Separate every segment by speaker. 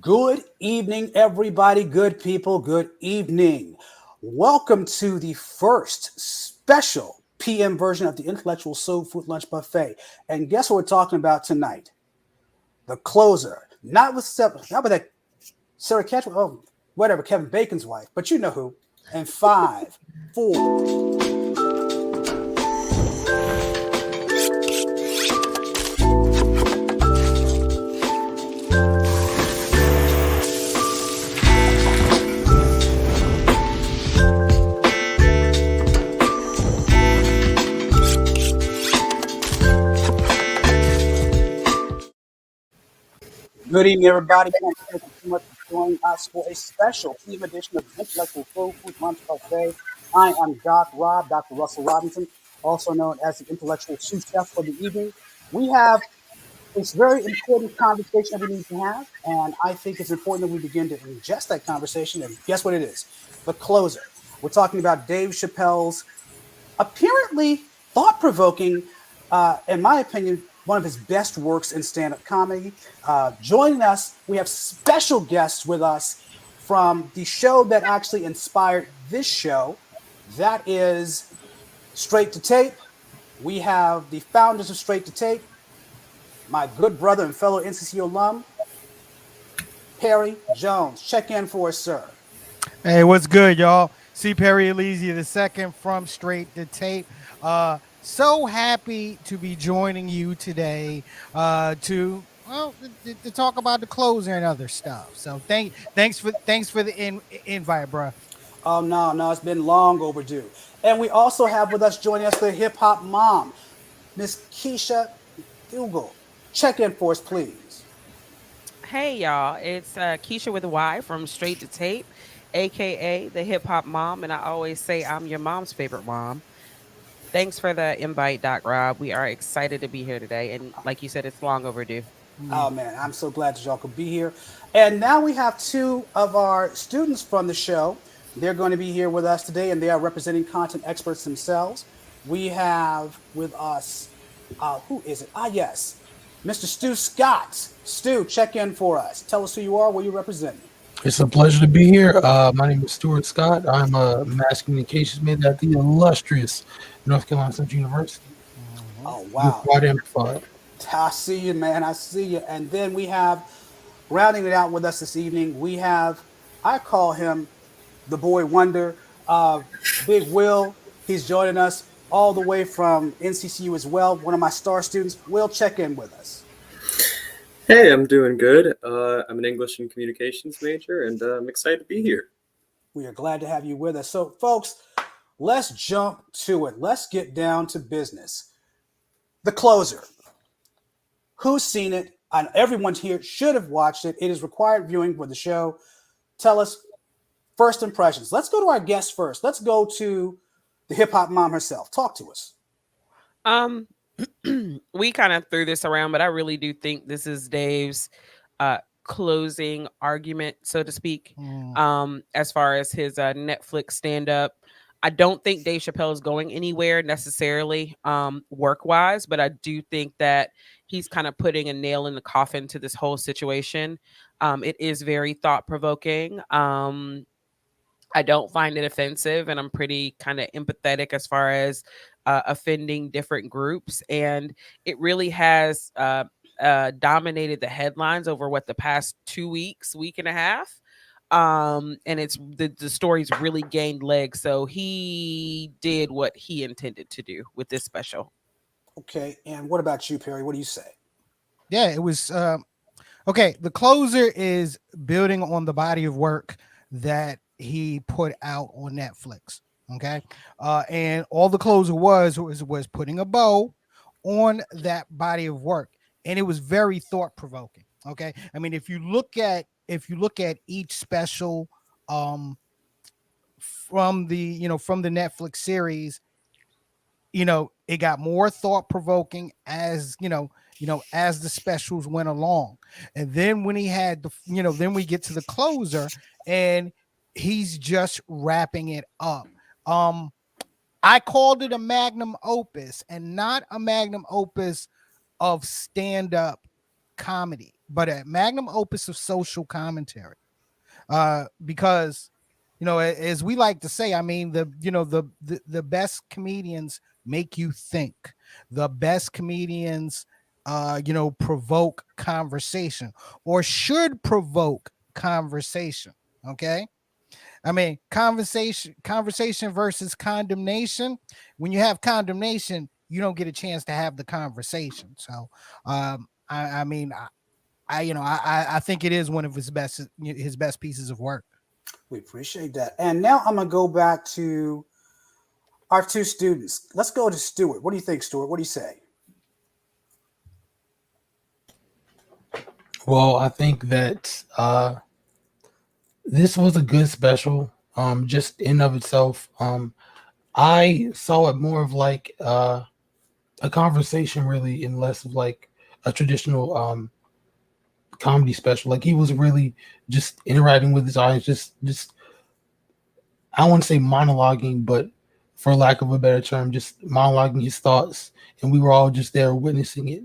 Speaker 1: Good evening, everybody. Good people. Good evening. Welcome to the first special PM version of the Intellectual Soul Food Lunch Buffet. And guess what we're talking about tonight? The closer. Not with that Sarah Catchwell, whatever, Kevin Bacon's wife, but you know who. And five, four. Good evening, everybody. Thank you so much for joining us for a special team edition of the Intellectual Soul Food Lunch Buffet. I am Doc Rob, Dr. Russell Robinson, also known as the Intellectual Sous Chef for the evening. We have this very important conversation that we need to have, and I think it's important that we begin to ingest that conversation. And guess what it is? The closer. We're talking about Dave Chappelle's apparently thought-provoking, in my opinion, one of his best works in stand-up comedy. Joining us, we have special guests with us from the show that actually inspired this show. That is Straight to Tape. We have the founders of Straight to Tape, my good brother and fellow NCC alum, Perry Jones. Check in for us, sir.
Speaker 2: Hey, what's good, y'all? C. Perry Elysia the second from Straight to Tape. So happy to be joining you today to talk about the closer and other stuff. So thanks for the invite, bro.
Speaker 1: Oh, no, it's been long overdue. And we also have with us joining us the hip hop mom, Miss Keysha McDougal. Check in for us, please.
Speaker 3: Hey y'all, it's Keysha with a Y from Straight to Tape, aka the Hip Hop Mom, and I always say I'm your mom's favorite mom. Thanks for the invite, Doc Rob. We are excited to be here today, and like you said, it's long overdue.
Speaker 1: Oh man, I'm so glad that y'all could be here. And now we have two of our students from the show. They're going to be here with us today, and they are representing content experts themselves. We have with us, who is it? Yes, Mr. Stu Scott. Stu, check in for us. Tell us who you are, where you represent.
Speaker 4: It's a pleasure to be here. My name is Stuart Scott. I'm a mass communications major at the illustrious North Carolina Central University.
Speaker 1: Oh wow,
Speaker 4: Quite amplified.
Speaker 1: I see you, man. I see you. And then we have, rounding it out with us this evening, we have, I call him the boy wonder, Big Will. He's joining us all the way from NCCU as well. One of my star students. Will, check in with us.
Speaker 5: Hey, I'm doing good. I'm an English and communications major, and I'm excited to be here.
Speaker 1: We are glad to have you with us. So, folks, let's jump to it. Let's get down to business. The closer. Who's seen it? And everyone here should have watched it. It is required viewing for the show. Tell us first impressions. Let's go to our guest first. Let's go to the hip hop mom herself. Talk to us.
Speaker 3: We kind of threw this around, but I really do think this is Dave's closing argument, so to speak. As far as his Netflix stand-up, I don't think Dave Chappelle is going anywhere necessarily work-wise, but I do think that he's kind of putting a nail in the coffin to this whole situation. It is very thought-provoking. I don't find it offensive, and I'm pretty kind of empathetic as far as offending different groups. And it really has dominated the headlines over the past 2 weeks, week and a half. And it's the story's really gained legs. So he did what he intended to do with this special.
Speaker 1: Okay. And what about you, Perry? What do you say?
Speaker 2: Yeah, it was okay. The closer is building on the body of work that he put out on Netflix. Okay. And all the closer was putting a bow on that body of work. And it was very thought provoking. Okay. I mean, if you look at each special from the Netflix series, it got more thought provoking as as the specials went along. And then when he had then we get to the closer and he's just wrapping it up. I called it a magnum opus, and not a magnum opus of stand-up comedy. but a magnum opus of social commentary. Because as we like to say, I mean, the best comedians make you think. The best comedians provoke conversation, or should provoke conversation. Okay. I mean, conversation versus condemnation. When you have condemnation, you don't get a chance to have the conversation. So, I mean, I think it is one of his best pieces of work.
Speaker 1: We appreciate that. And now I'm going to go back to our two students. Let's go to Stuart. What do you think, Stuart? What do you say?
Speaker 4: Well, I think that this was a good special, just in of itself. I saw it more of like a conversation, really, and less of like a traditional comedy special. Like he was really just interacting with his audience, just I don't want to say monologuing, but for lack of a better term, just monologuing his thoughts, and we were all just there witnessing it.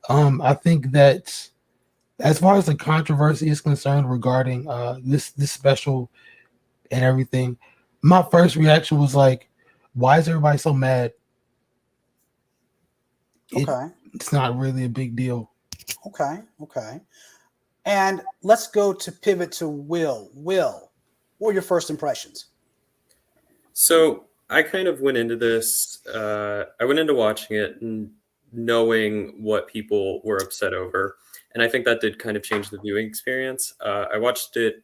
Speaker 4: I think that as far as the controversy is concerned regarding this special and everything, my first reaction was like, why is everybody so mad?
Speaker 1: Okay.
Speaker 4: It's not really a big deal.
Speaker 1: Okay. And let's go to pivot to Will. Will, what were your first impressions?
Speaker 5: So I kind of went into this, I went into watching it and knowing what people were upset over. And I think that did kind of change the viewing experience. I watched it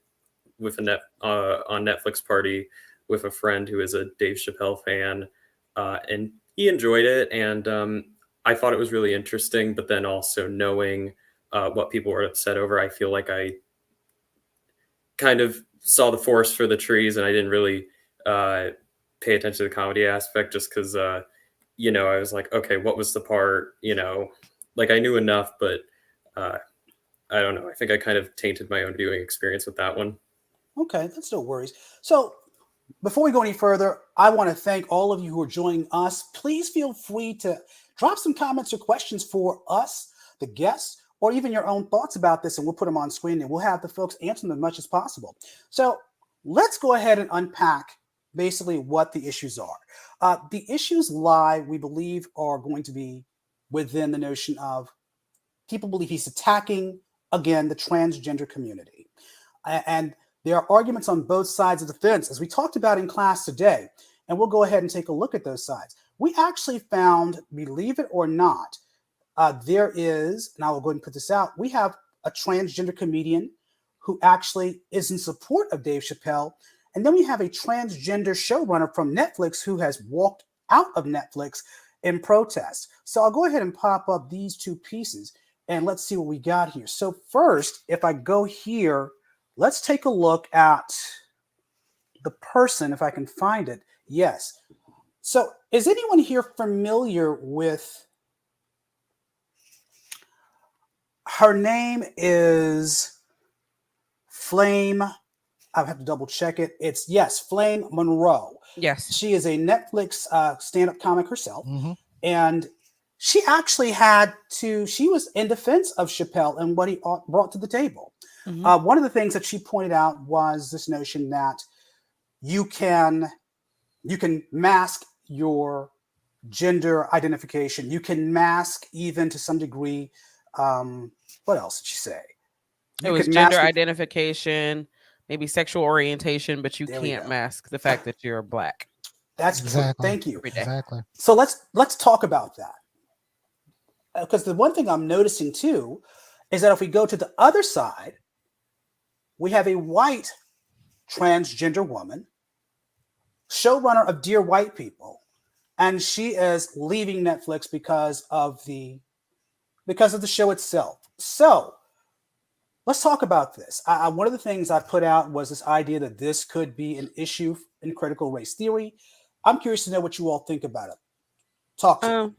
Speaker 5: with on Netflix party with a friend who is a Dave Chapelle fan, and he enjoyed it. And I thought it was really interesting, but then also knowing what people were upset over, I feel like I kind of saw the forest for the trees, and I didn't really pay attention to the comedy aspect, just because I was like, okay, what was the part? Like I knew enough, but I don't know. I think I kind of tainted my own viewing experience with that one.
Speaker 1: Okay, that's no worries. So before we go any further, I want to thank all of you who are joining us. Please feel free to drop some comments or questions for us, the guests, or even your own thoughts about this, and we'll put them on screen, and we'll have the folks answer them as much as possible. So let's go ahead and unpack basically what the issues are. The issues lie, we believe, are going to be within the notion of people believe he's attacking, again, the transgender community. And there are arguments on both sides of the fence, as we talked about in class today, and we'll go ahead and take a look at those sides. We actually found, believe it or not, there is, and I will go ahead and put this out, we have a transgender comedian who actually is in support of Dave Chapelle, and then we have a transgender showrunner from Netflix who has walked out of Netflix in protest. So I'll go ahead and pop up these two pieces, and let's see what we got here. So first, if I go here, let's take a look at the person, if I can find it. Yes. So is anyone here familiar with, her name is Flame. I have to double check it. It's, yes, Flame Monroe.
Speaker 3: Yes.
Speaker 1: She is a Netflix stand-up comic herself.
Speaker 2: Mm-hmm.
Speaker 1: And she actually she was in defense of Chapelle and what he brought to the table. Mm-hmm. One of the things that she pointed out was this notion that you can mask your gender identification. You can mask, even to some degree, what else did she say?
Speaker 3: It was gender identification, maybe sexual orientation, but you can't mask the fact that you're Black.
Speaker 1: That's exactly. Thank you.
Speaker 2: Exactly.
Speaker 1: So let's talk about that. Because the one thing I'm noticing too is that if we go to the other side, we have a white transgender woman, showrunner of Dear White People, and she is leaving Netflix because of the show itself. So let's talk about this. One of the things I put out was this idea that this could be an issue in critical race theory. I'm curious to know what you all think about it. Talk to me.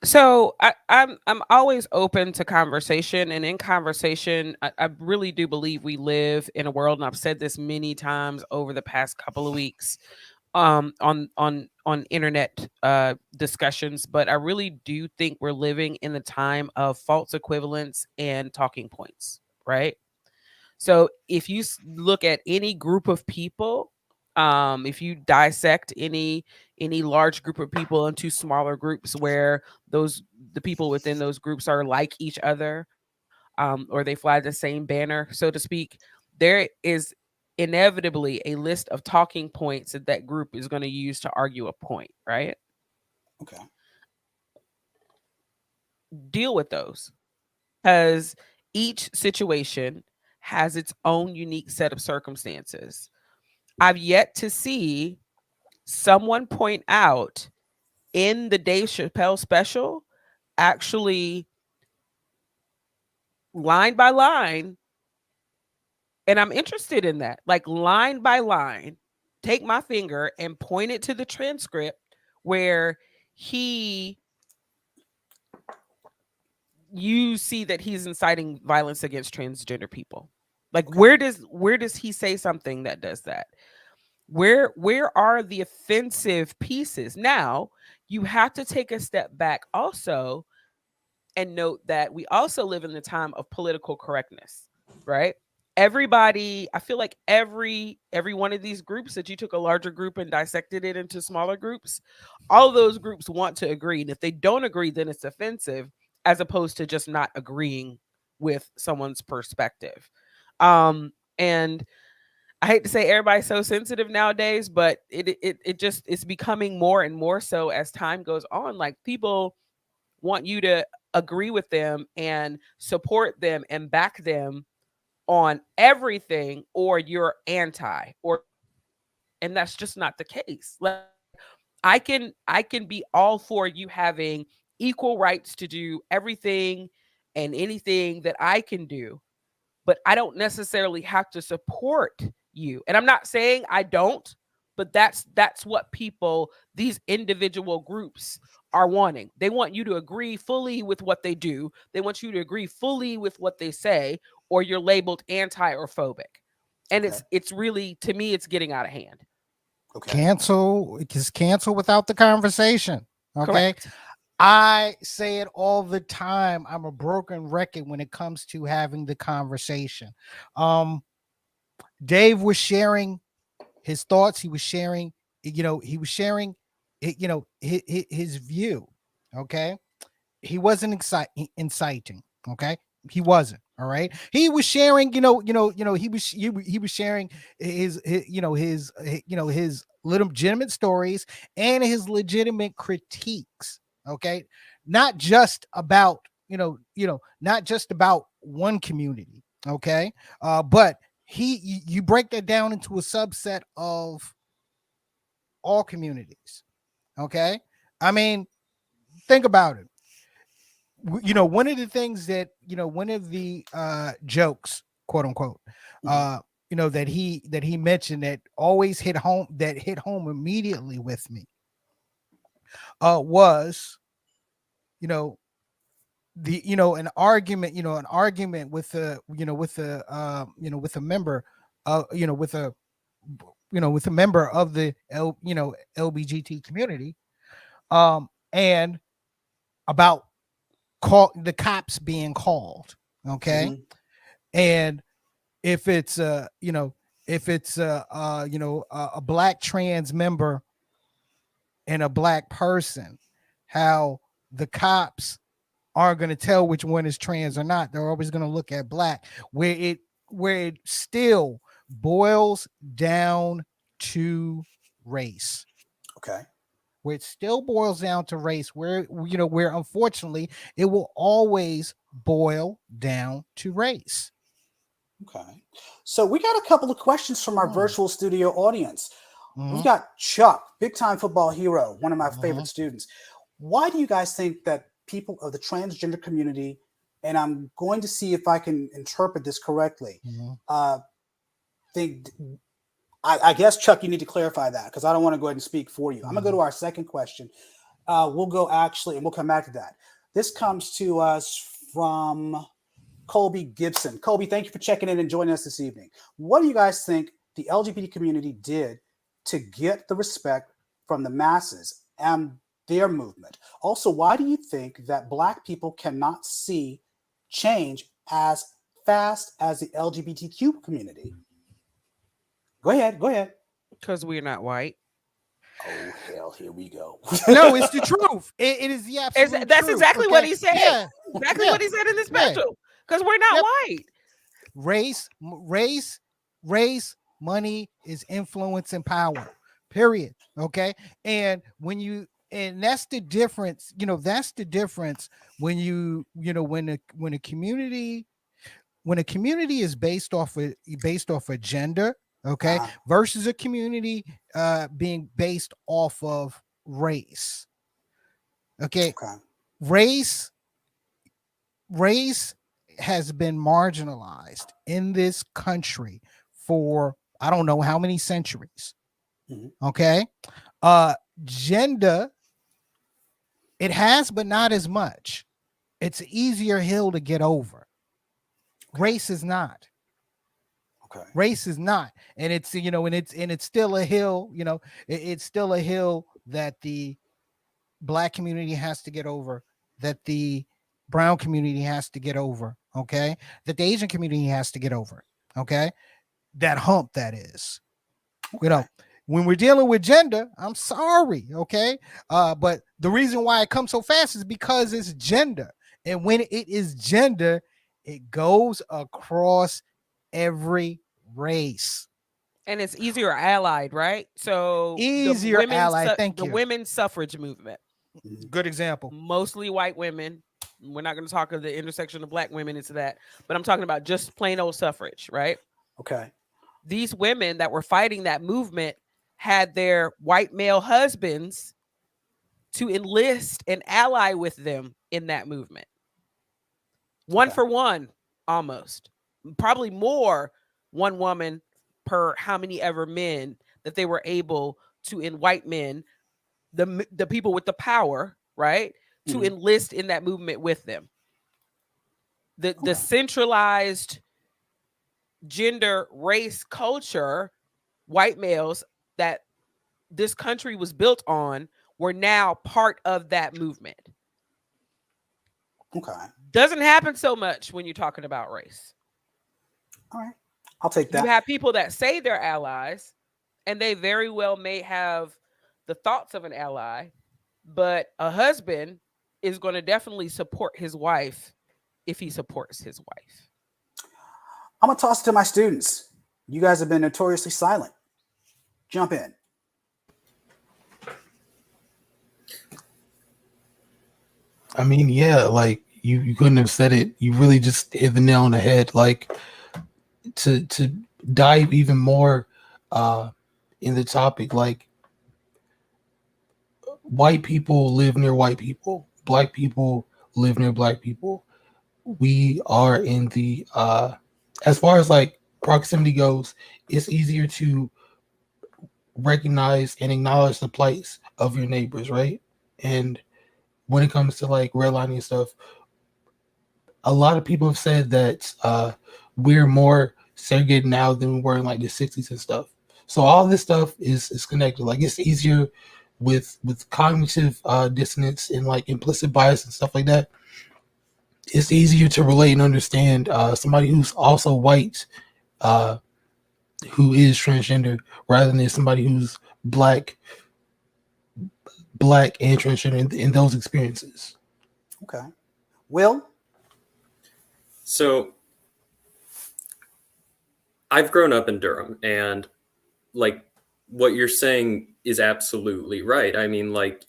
Speaker 3: So I'm always open to conversation, and in conversation, I really do believe we live in a world, and I've said this many times over the past couple of weeks, on on internet discussions, but I really do think we're living in the time of false equivalence and talking points, right? So if you look at any group of people, if you dissect any large group of people into smaller groups where the people within those groups are like each other, or they fly the same banner, so to speak, there is inevitably a list of talking points that that group is going to use to argue a point, right?
Speaker 1: Okay.
Speaker 3: Deal with those, because each situation has its own unique set of circumstances. I've yet to see someone point out in the Dave Chapelle special, actually line by line, and I'm interested in that, like line by line, take my finger and point it to the transcript where he you see that he's inciting violence against transgender people. Like
Speaker 1: Okay.
Speaker 3: where does he say something that does that? Where are the offensive pieces? Now, you have to take a step back also and note that we also live in the time of political correctness, right? Everybody, I feel like every one of these groups that you took a larger group and dissected it into smaller groups, all of those groups want to agree. And if they don't agree, then it's offensive, as opposed to just not agreeing with someone's perspective. And I hate to say everybody's so sensitive nowadays, but it just it's becoming more and more so as time goes on. Like people want you to agree with them and support them and back them on everything, or you're anti, or and that's just not the case. Like I can be all for you having equal rights to do everything and anything that I can do, but I don't necessarily have to support you. And I'm not saying I don't, but that's what people, these individual groups are wanting. They want you to agree fully with what they do. They want you to agree fully with what they say, or you're labeled anti or phobic. And
Speaker 1: Okay.
Speaker 3: it's really, to me, it's getting out of hand.
Speaker 1: Okay.
Speaker 2: Cancel without the conversation. Okay.
Speaker 3: Correct.
Speaker 2: I say it all the time. I'm a broken record when it comes to having the conversation. Dave was sharing his thoughts. He was sharing, he was sharing, his view. Okay. He wasn't inciting. Okay. He wasn't. All right. He was sharing, he was sharing his legitimate stories and his legitimate critiques. Okay. Not just about, not just about one community. Okay. But you break that down into a subset of all communities. Okay. I mean, think about it. One of the things that one of the jokes, quote unquote, that he mentioned that always hit home immediately with me, was an argument with a member with a member of the LBGT community, and about the cops being called. Okay.
Speaker 1: Mhm.
Speaker 2: And if it's a black trans member and a black person, how the cops aren't going to tell which one is trans or not. They're always going to look at black, where it still boils down to race.
Speaker 1: Okay.
Speaker 2: Where it still boils down to race, where unfortunately it will always boil down to race.
Speaker 1: Okay. So we got a couple of questions from our virtual studio audience.
Speaker 2: Mm-hmm.
Speaker 1: We've got Chuck, big time football hero, one of my favorite students. Why do you guys think that people of the transgender community, and I'm going to see if I can interpret this correctly, think, I guess, Chuck, you need to clarify that because I don't want to go ahead and speak for you. I'm going to go to our second question. We'll go actually, and we'll come back to that. This comes to us from Colby Gibson. Colby, thank you for checking in and joining us this evening. What do you guys think the LGBT community did to get the respect from the masses and their movement? Also, why do you think that Black people cannot see change as fast as the LGBTQ community? Go ahead. Go ahead.
Speaker 3: Because we're not white.
Speaker 1: Oh, hell, here we go.
Speaker 2: No, it's the truth. It is the absolute
Speaker 3: That's
Speaker 2: truth.
Speaker 3: exactly what he said.
Speaker 2: Yeah.
Speaker 3: Exactly
Speaker 2: Yeah.
Speaker 3: what he said in the
Speaker 2: Yeah.
Speaker 3: special. Because we're not
Speaker 2: Yep.
Speaker 3: white.
Speaker 2: Race, money is influence and power. Period. Okay. And that's the difference, that's the difference when when a community is based off of gender, okay, versus a community being based off of race. Okay. Race has been marginalized in this country for I don't know how many centuries. Okay. Gender, it has, but not as much. It's an easier hill to get over. Race is not. Race is not. And it's, and it's still a hill, it's still a hill that the Black community has to get over, that the brown community has to get over, okay, that the Asian community has to get over, okay, that hump that is, when we're dealing with gender, I'm sorry, okay, but the reason why it comes so fast is because it's gender, and when it is gender, it goes across every race.
Speaker 3: And it's easier allied, right? So
Speaker 2: easier allied. Thank you.
Speaker 3: The women's suffrage movement.
Speaker 2: Good example.
Speaker 3: Mostly white women. We're not going to talk of the intersection of Black women into that, but I'm talking about just plain old suffrage, right?
Speaker 1: Okay.
Speaker 3: These women that were fighting that movement had their white male husbands to enlist and ally with them in that movement. One for one, almost. Probably more one woman per how many ever men that they were able to, in white men, the people with the power, right, to enlist in that movement with them. The centralized gender, race, culture, white males that this country was built on were now part of that movement.
Speaker 1: Okay.
Speaker 3: Doesn't happen so much when you're talking about race.
Speaker 1: All right. I'll take that.
Speaker 3: You have people that say they're allies, and they very well may have the thoughts of an ally, but a husband is going to definitely support his wife if he supports his wife.
Speaker 1: I'm going to toss it to my students. You guys have been notoriously silent. Jump in.
Speaker 4: I mean, yeah, like you couldn't have said it. You really just hit the nail on the head. Like to dive even more in the topic, like white people live near white people, Black people live near Black people. We are in the as far as like proximity goes, it's easier to recognize and acknowledge the plights of your neighbors, right? And when it comes to like redlining and stuff, a lot of people have said that we're more segregated now than we were in like the 60s and stuff. So all this stuff is connected. Like it's easier with cognitive dissonance and like implicit bias and stuff like that. It's easier to relate and understand somebody who's also white who is transgender rather than somebody who's black and transgender in those experiences.
Speaker 1: Okay. Will?
Speaker 5: So I've grown up in Durham, and like what you're saying is absolutely right. I mean, like,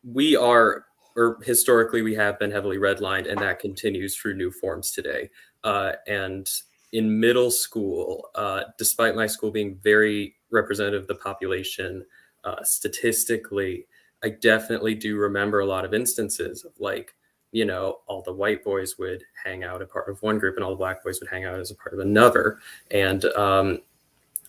Speaker 5: we are, or historically we have been heavily redlined, and that continues through new forms today. And in middle school, despite my school being very representative of the population, statistically, I definitely do remember a lot of instances of like, all the white boys would hang out a part of one group and all the Black boys would hang out as a part of another. And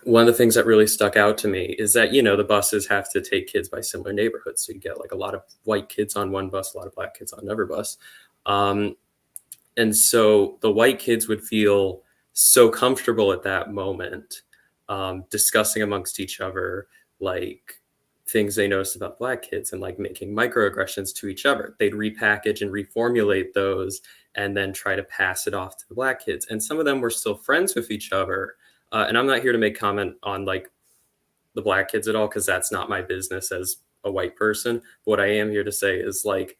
Speaker 5: one of the things that really stuck out to me is that, the buses have to take kids by similar neighborhoods. So you get like a lot of white kids on one bus, a lot of Black kids on another bus. And so the white kids would feel so comfortable at that moment, discussing amongst each other, like things they noticed about Black kids and like making microaggressions to each other. They'd repackage and reformulate those and then try to pass it off to the Black kids. And some of them were still friends with each other. And I'm not here to make comment on like the Black kids at all, because that's not my business as a white person. What I am here to say is like,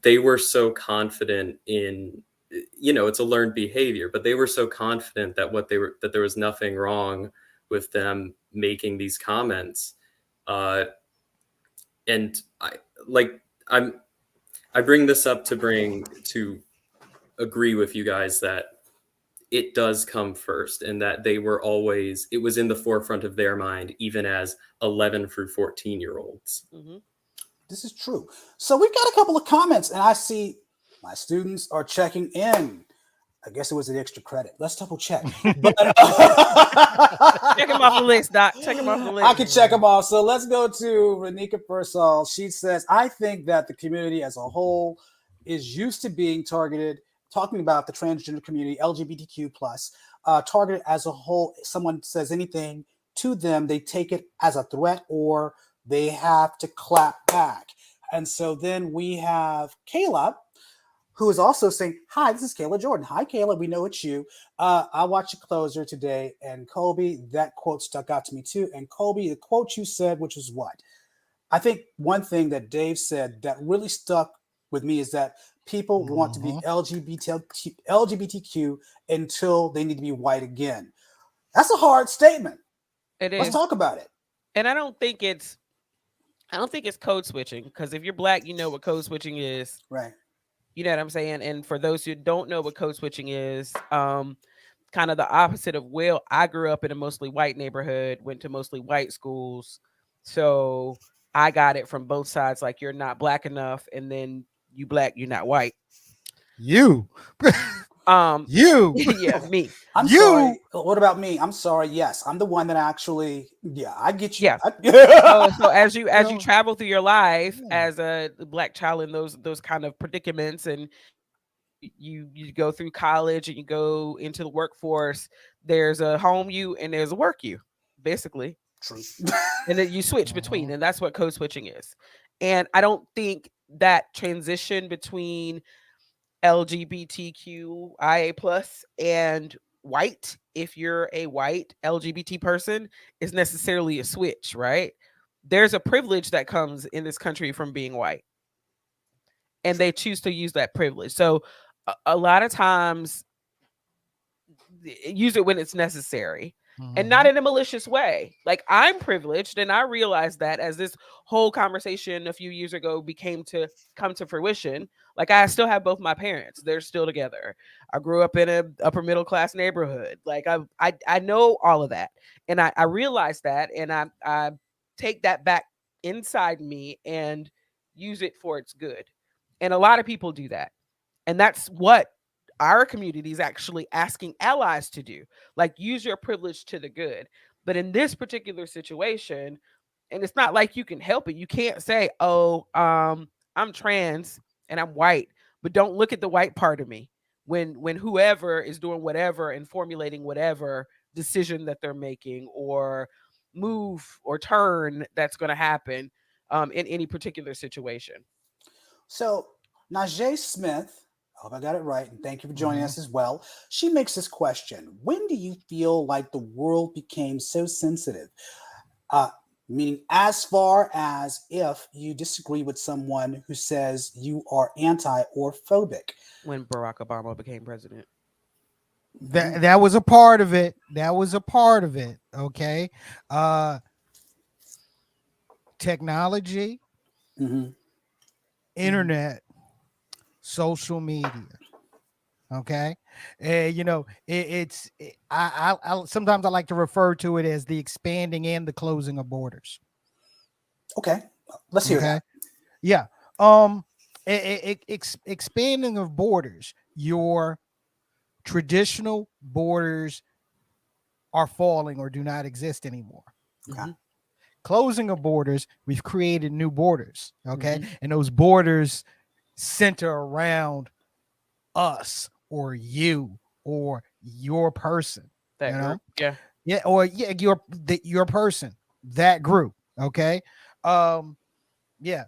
Speaker 5: they were so confident in, it's a learned behavior, but they were so confident that that there was nothing wrong with them making these comments. And I bring this up to agree with you guys that it does come first, and that it was in the forefront of their mind, even as 11 through 14-year-olds.
Speaker 3: Mm-hmm.
Speaker 1: This is true. So we've got a couple of comments, and I see my students are checking in. I guess it was an extra credit. Let's double check. But,
Speaker 3: Check him off the list, Doc. Check him off the list.
Speaker 1: I can check them off. So let's go to Renika Persall. She says, I think that the community as a whole is used to being targeted, talking about the transgender community, LGBTQ plus, targeted as a whole. Someone says anything to them, they take it as a threat or they have to clap back. And so then we have Kayla, who is also saying, hi, this is Kayla Jordan. Hi, Kayla. We know it's you. I watched The Closer today, and Colby, that quote stuck out to me too. And Colby, the quote you said, which was what? I think one thing that Dave said that really stuck with me is that people want to be LGBTQ until they need to be white again. That's a hard statement.
Speaker 3: It is.
Speaker 1: Let's talk about it.
Speaker 3: And I don't think it's code switching, because if you're Black, you know what code switching is.
Speaker 1: Right.
Speaker 3: You know what I'm saying? And for those who don't know what code switching is, kind of the opposite of Will. I grew up in a mostly white neighborhood, went to mostly white schools. So I got it from both sides. Like, you're not Black enough, and then you Black, you're not white.
Speaker 2: You. You.
Speaker 3: Yeah, me.
Speaker 1: I'm
Speaker 2: You.
Speaker 1: sorry. What about me? I'm sorry. Yes, I'm the one that actually. Yeah, I get you.
Speaker 3: Yeah. So as you travel through your life as a Black child in those kind of predicaments, and you go through college and you go into the workforce, there's a home you and there's a work you, basically.
Speaker 1: True.
Speaker 3: And then you switch between, and that's what code switching is. And I don't think that transition between LGBTQIA plus and white, if you're a white LGBT person, is necessarily a switch, right? There's a privilege that comes in this country from being white, and they choose to use that privilege. So a lot of times use it when it's necessary, and not in a malicious way. Like, I'm privileged, and I realized that as this whole conversation a few years ago come to fruition. Like, I still have both my parents; they're still together. I grew up in an upper middle class neighborhood. Like, I know all of that, and I realized that, and I take that back inside me and use it for its good. And a lot of people do that, and that's what our community is actually asking allies to do. Like, use your privilege to the good. But in this particular situation, and it's not like you can help it, you can't say, oh, I'm trans and I'm white, but don't look at the white part of me when whoever is doing whatever and formulating whatever decision that they're making or move or turn that's going to happen in any particular situation.
Speaker 1: So Najee Smith, I hope I got it right, and thank you for joining us as well. She makes this question: when do you feel like the world became so sensitive? Meaning, as far as if you disagree with someone who says you are anti or phobic.
Speaker 3: When Barack Obama became president.
Speaker 2: That was a part of it. That was a part of it. Okay. Technology, internet, social media. Okay. I sometimes I like to refer to it as the expanding and the closing of borders.
Speaker 1: Okay. Let's hear that.
Speaker 2: Yeah. Expanding of borders. Your traditional borders are falling or do not exist anymore.
Speaker 1: Okay.
Speaker 2: Closing of borders, we've created new borders. Okay. And those borders center around us or you or your person.
Speaker 3: That group. Yeah.
Speaker 2: Yeah. Or your person, that group. Okay. Yeah.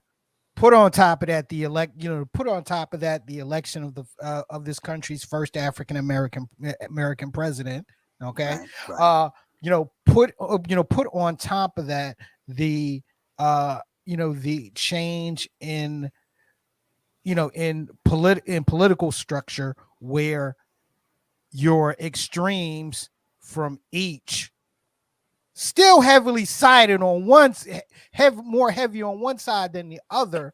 Speaker 2: Put on top of that the election of this country's first African American president. Okay.
Speaker 1: Right.
Speaker 2: Put on top of that the the change in in political structure, where your extremes from each still heavily sided on one, more heavy on one side than the other,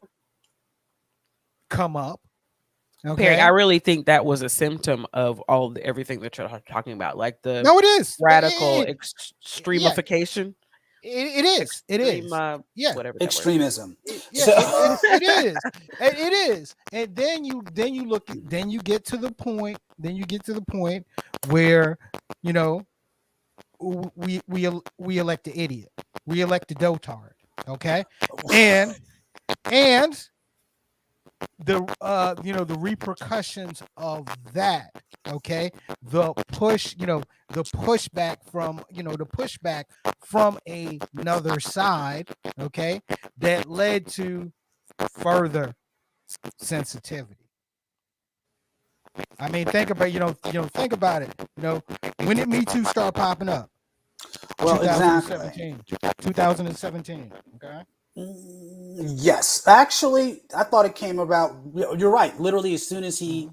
Speaker 2: come up. Okay.
Speaker 3: Perry, I really think that was a symptom of everything that you're talking about, like the
Speaker 2: No, it is
Speaker 3: radical
Speaker 2: yeah,
Speaker 3: extremification.
Speaker 2: it is. It is. Yeah.
Speaker 3: Whatever that word is.
Speaker 1: Extremism.
Speaker 2: Yeah, it is. It is. And then you get to the point. Then you get to the point where we elect the idiot. We elect the dotard. Okay, and the the repercussions of that. Okay, the pushback from another side. Okay, that led to further sensitivity. I mean, think about think about it. When did Me Too start popping up?
Speaker 1: Well,
Speaker 2: 2017.
Speaker 1: exactly.
Speaker 2: 2017. Okay.
Speaker 1: Yes, actually, I thought it came about. You're right. Literally, as soon as he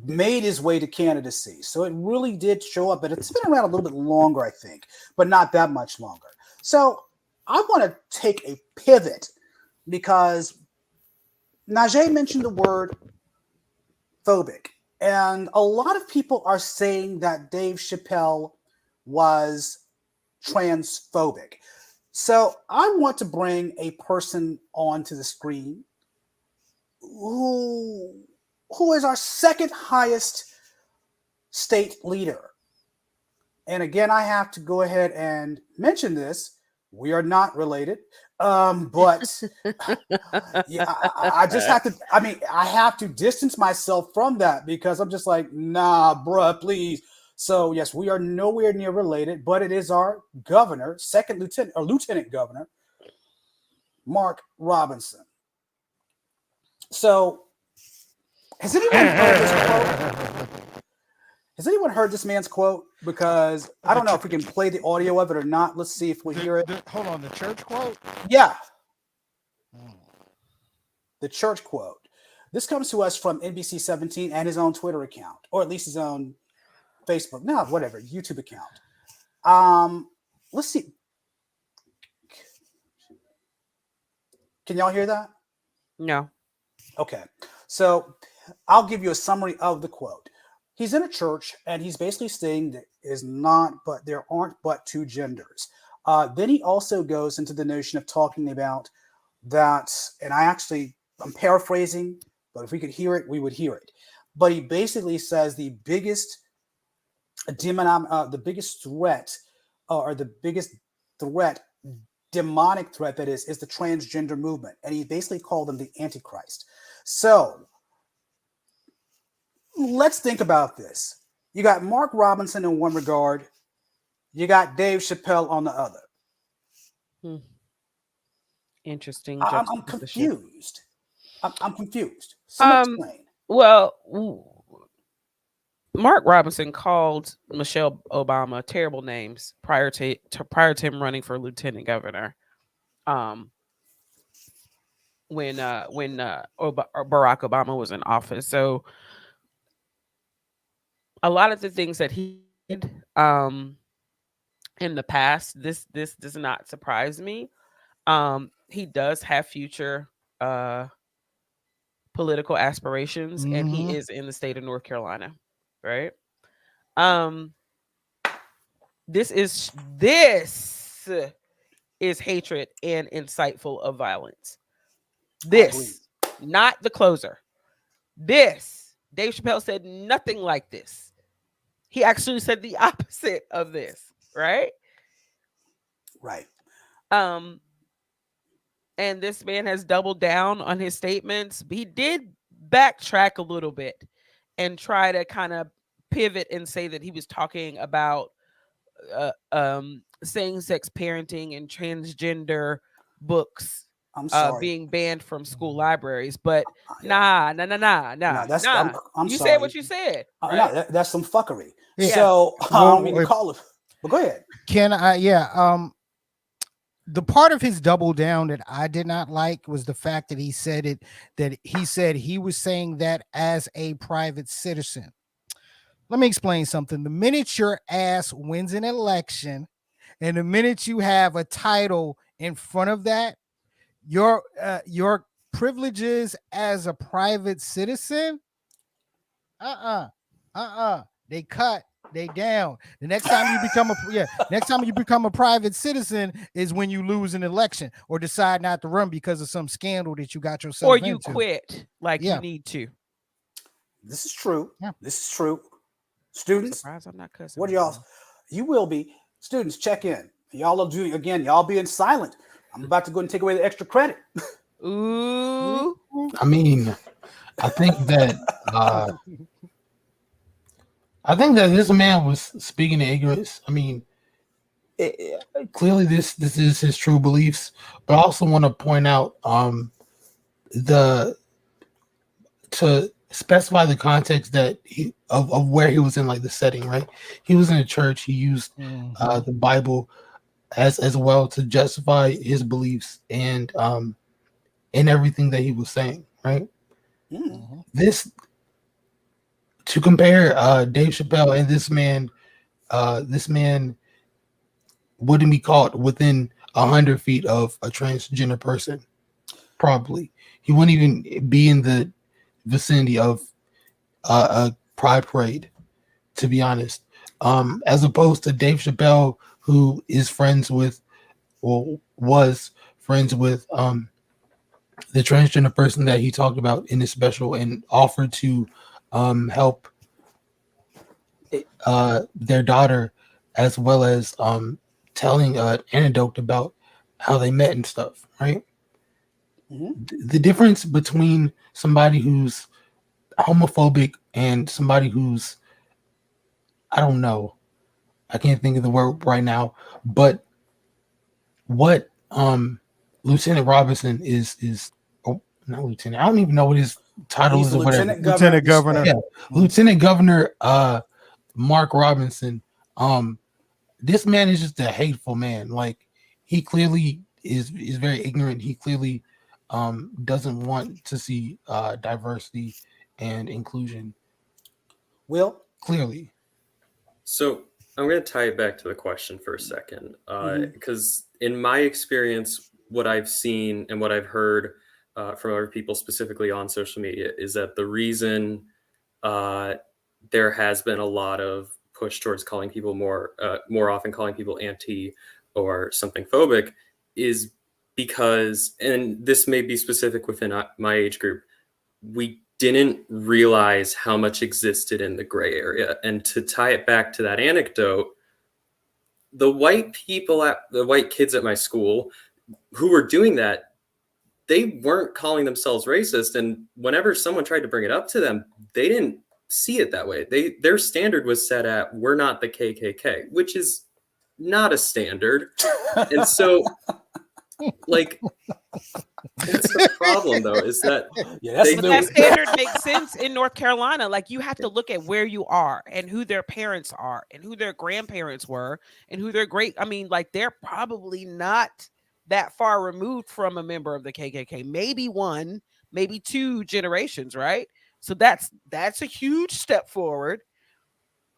Speaker 1: made his way to candidacy, so it really did show up. But it's been around a little bit longer, I think, but not that much longer. So I want to take a pivot because Najee mentioned the word phobic, and a lot of people are saying that Dave Chapelle was transphobic. So I want to bring a person onto the screen who is our second highest state leader. And again, I have to go ahead and mention this. We are not related. But yeah, I just have to, I have to distance myself from that because I'm just like, nah, bruh, please. So yes, we are nowhere near related, but it is our governor, lieutenant governor, Mark Robinson. So has anyone heard this quote? Has anyone heard this man's quote? Because I don't know if we can play the audio of it or not. Let's see if we hear it.
Speaker 2: Hold on, the church quote?
Speaker 1: Yeah. The church quote. This comes to us from NBC 17 and his own Twitter account, or at least his own Facebook, no, whatever, YouTube account. Let's see. Can y'all hear that?
Speaker 3: No.
Speaker 1: Okay. So I'll give you a summary of the quote. He's in a church and he's basically saying that there aren't but two genders. Then he also goes into the notion of talking about that, and I'm paraphrasing, but if we could hear it, we would hear it. But he basically says the biggest threat, or the biggest threat, demonic threat that is the transgender movement. And he basically called them the Antichrist. So let's think about this. You got Mark Robinson in one regard, you got Dave Chapelle on the other.
Speaker 3: Interesting.
Speaker 1: I'm confused. I'm confused. Someone explain.
Speaker 3: Well, Mark Robinson called Michelle Obama terrible names prior to him running for lieutenant governor. When Barack Obama was in office, so a lot of the things that he did in the past, this does not surprise me. He does have future political aspirations, and he is in the state of North Carolina, right? This is hatred and insightful of violence. This, not the closer. This, Dave Chapelle said nothing like this. He actually said the opposite of this, right?
Speaker 1: Right.
Speaker 3: And this man has doubled down on his statements. He did backtrack a little bit and try to kind of pivot and say that he was talking about same-sex parenting and transgender books
Speaker 1: I'm sorry.
Speaker 3: being banned from school libraries, but
Speaker 1: Yeah.
Speaker 3: nah.
Speaker 1: That's I'm
Speaker 3: You said
Speaker 1: sorry.
Speaker 3: what you said, right?
Speaker 1: No, that's some fuckery.
Speaker 2: Yeah.
Speaker 1: So I
Speaker 2: Well,
Speaker 1: don't mean to call it, but go ahead.
Speaker 2: Can I? Yeah. The part of his double down that I did not like was the fact that he said it. That he said he was saying that as a private citizen. Let me explain something. The minute your ass wins an election, and the minute you have a title in front of that, your privileges as a private citizen, they cut, they down. The next time you become next time you become a private citizen is when you lose an election or decide not to run because of some scandal that you got yourself
Speaker 3: Or
Speaker 2: into.
Speaker 3: you quit like
Speaker 2: Yeah.
Speaker 3: you need to.
Speaker 1: This is true.
Speaker 2: Yeah.
Speaker 1: This is true. Students,
Speaker 3: Surprised I'm not cussing.
Speaker 1: what
Speaker 3: right
Speaker 1: y'all?
Speaker 3: now.
Speaker 1: You will be. Students, check in. Y'all are doing again. Y'all being silent. I'm about to go and take away the extra credit.
Speaker 3: Ooh.
Speaker 4: I mean, I think that this man was speaking in ignorance. I mean, clearly this is his true beliefs, but I also want to point out to specify the context that of where he was in, like the setting, right? He was in a church. He used the Bible as well to justify his beliefs and everything that he was saying, right? This to compare Dave Chapelle and this man wouldn't be caught within 100 feet of a transgender person. Probably he wouldn't even be in the vicinity of a pride parade, to be honest. As opposed to Dave Chapelle, who is friends with, or was friends with, the transgender person that he talked about in his special and offered to help their daughter, as well as telling an anecdote about how they met and stuff, right? The difference between somebody who's homophobic and somebody who's, I don't know, I can't think of the word right now, but what Lieutenant Robinson is oh, not lieutenant, I don't even know what his title
Speaker 1: He's
Speaker 4: is
Speaker 1: the
Speaker 4: or whatever.
Speaker 2: Lieutenant Governor.
Speaker 4: Yeah, Lieutenant Governor Mark Robinson. This man is just a hateful man. Like, he clearly is very ignorant. He clearly doesn't want to see diversity and inclusion.
Speaker 1: Will?
Speaker 4: Clearly.
Speaker 5: So I'm going to tie it back to the question for a second, because in my experience, what I've seen and what I've heard from other people, specifically on social media, is that the reason there has been a lot of push towards calling people more often calling people anti or something phobic is because, and this may be specific within my age group, we didn't realize how much existed in the gray area. And to tie it back to that anecdote, the white kids at my school who were doing that, they weren't calling themselves racist. And whenever someone tried to bring it up to them, they didn't see it that way. Their standard was set at, we're not the KKK, which is not a standard. And so, like, that's the problem, though, is that
Speaker 3: but that standard makes sense in North Carolina. Like, you have to look at where you are and who their parents are and who their grandparents were and who their like, they're probably not that far removed from a member of the KKK. Maybe one, maybe two generations, right? So that's a huge step forward.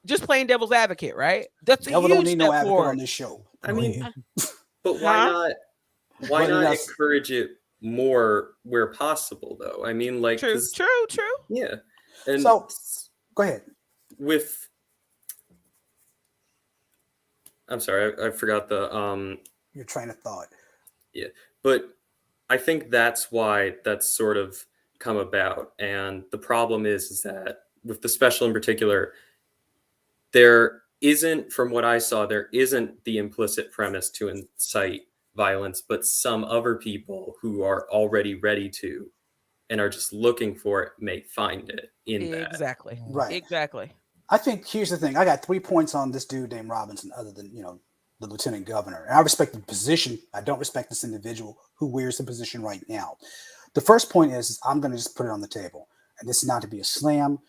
Speaker 3: Just playing devil's advocate, right? That's a huge
Speaker 1: don't need
Speaker 3: step
Speaker 1: no advocate
Speaker 3: forward
Speaker 1: on this show.
Speaker 5: I mean, but why not? Why not encourage it more where possible, though? I mean, like,
Speaker 3: true.
Speaker 5: Yeah. And
Speaker 1: so, go ahead.
Speaker 5: I'm sorry, I forgot the
Speaker 1: your train of thought.
Speaker 5: Yeah, but I think that's why that's sort of come about. And the problem is that with the special in particular, there isn't, from what I saw, there isn't the implicit premise to incite violence, but some other people who are already ready to and are just looking for it may find it in that.
Speaker 3: Exactly.
Speaker 1: Right.
Speaker 3: Exactly.
Speaker 1: I think here's the thing. I got 3 points on this dude named Robinson, other than, the lieutenant governor. And I respect the position. I don't respect this individual who wears the position right now. The first point is I'm going to just put it on the table. And this is not to be a slam.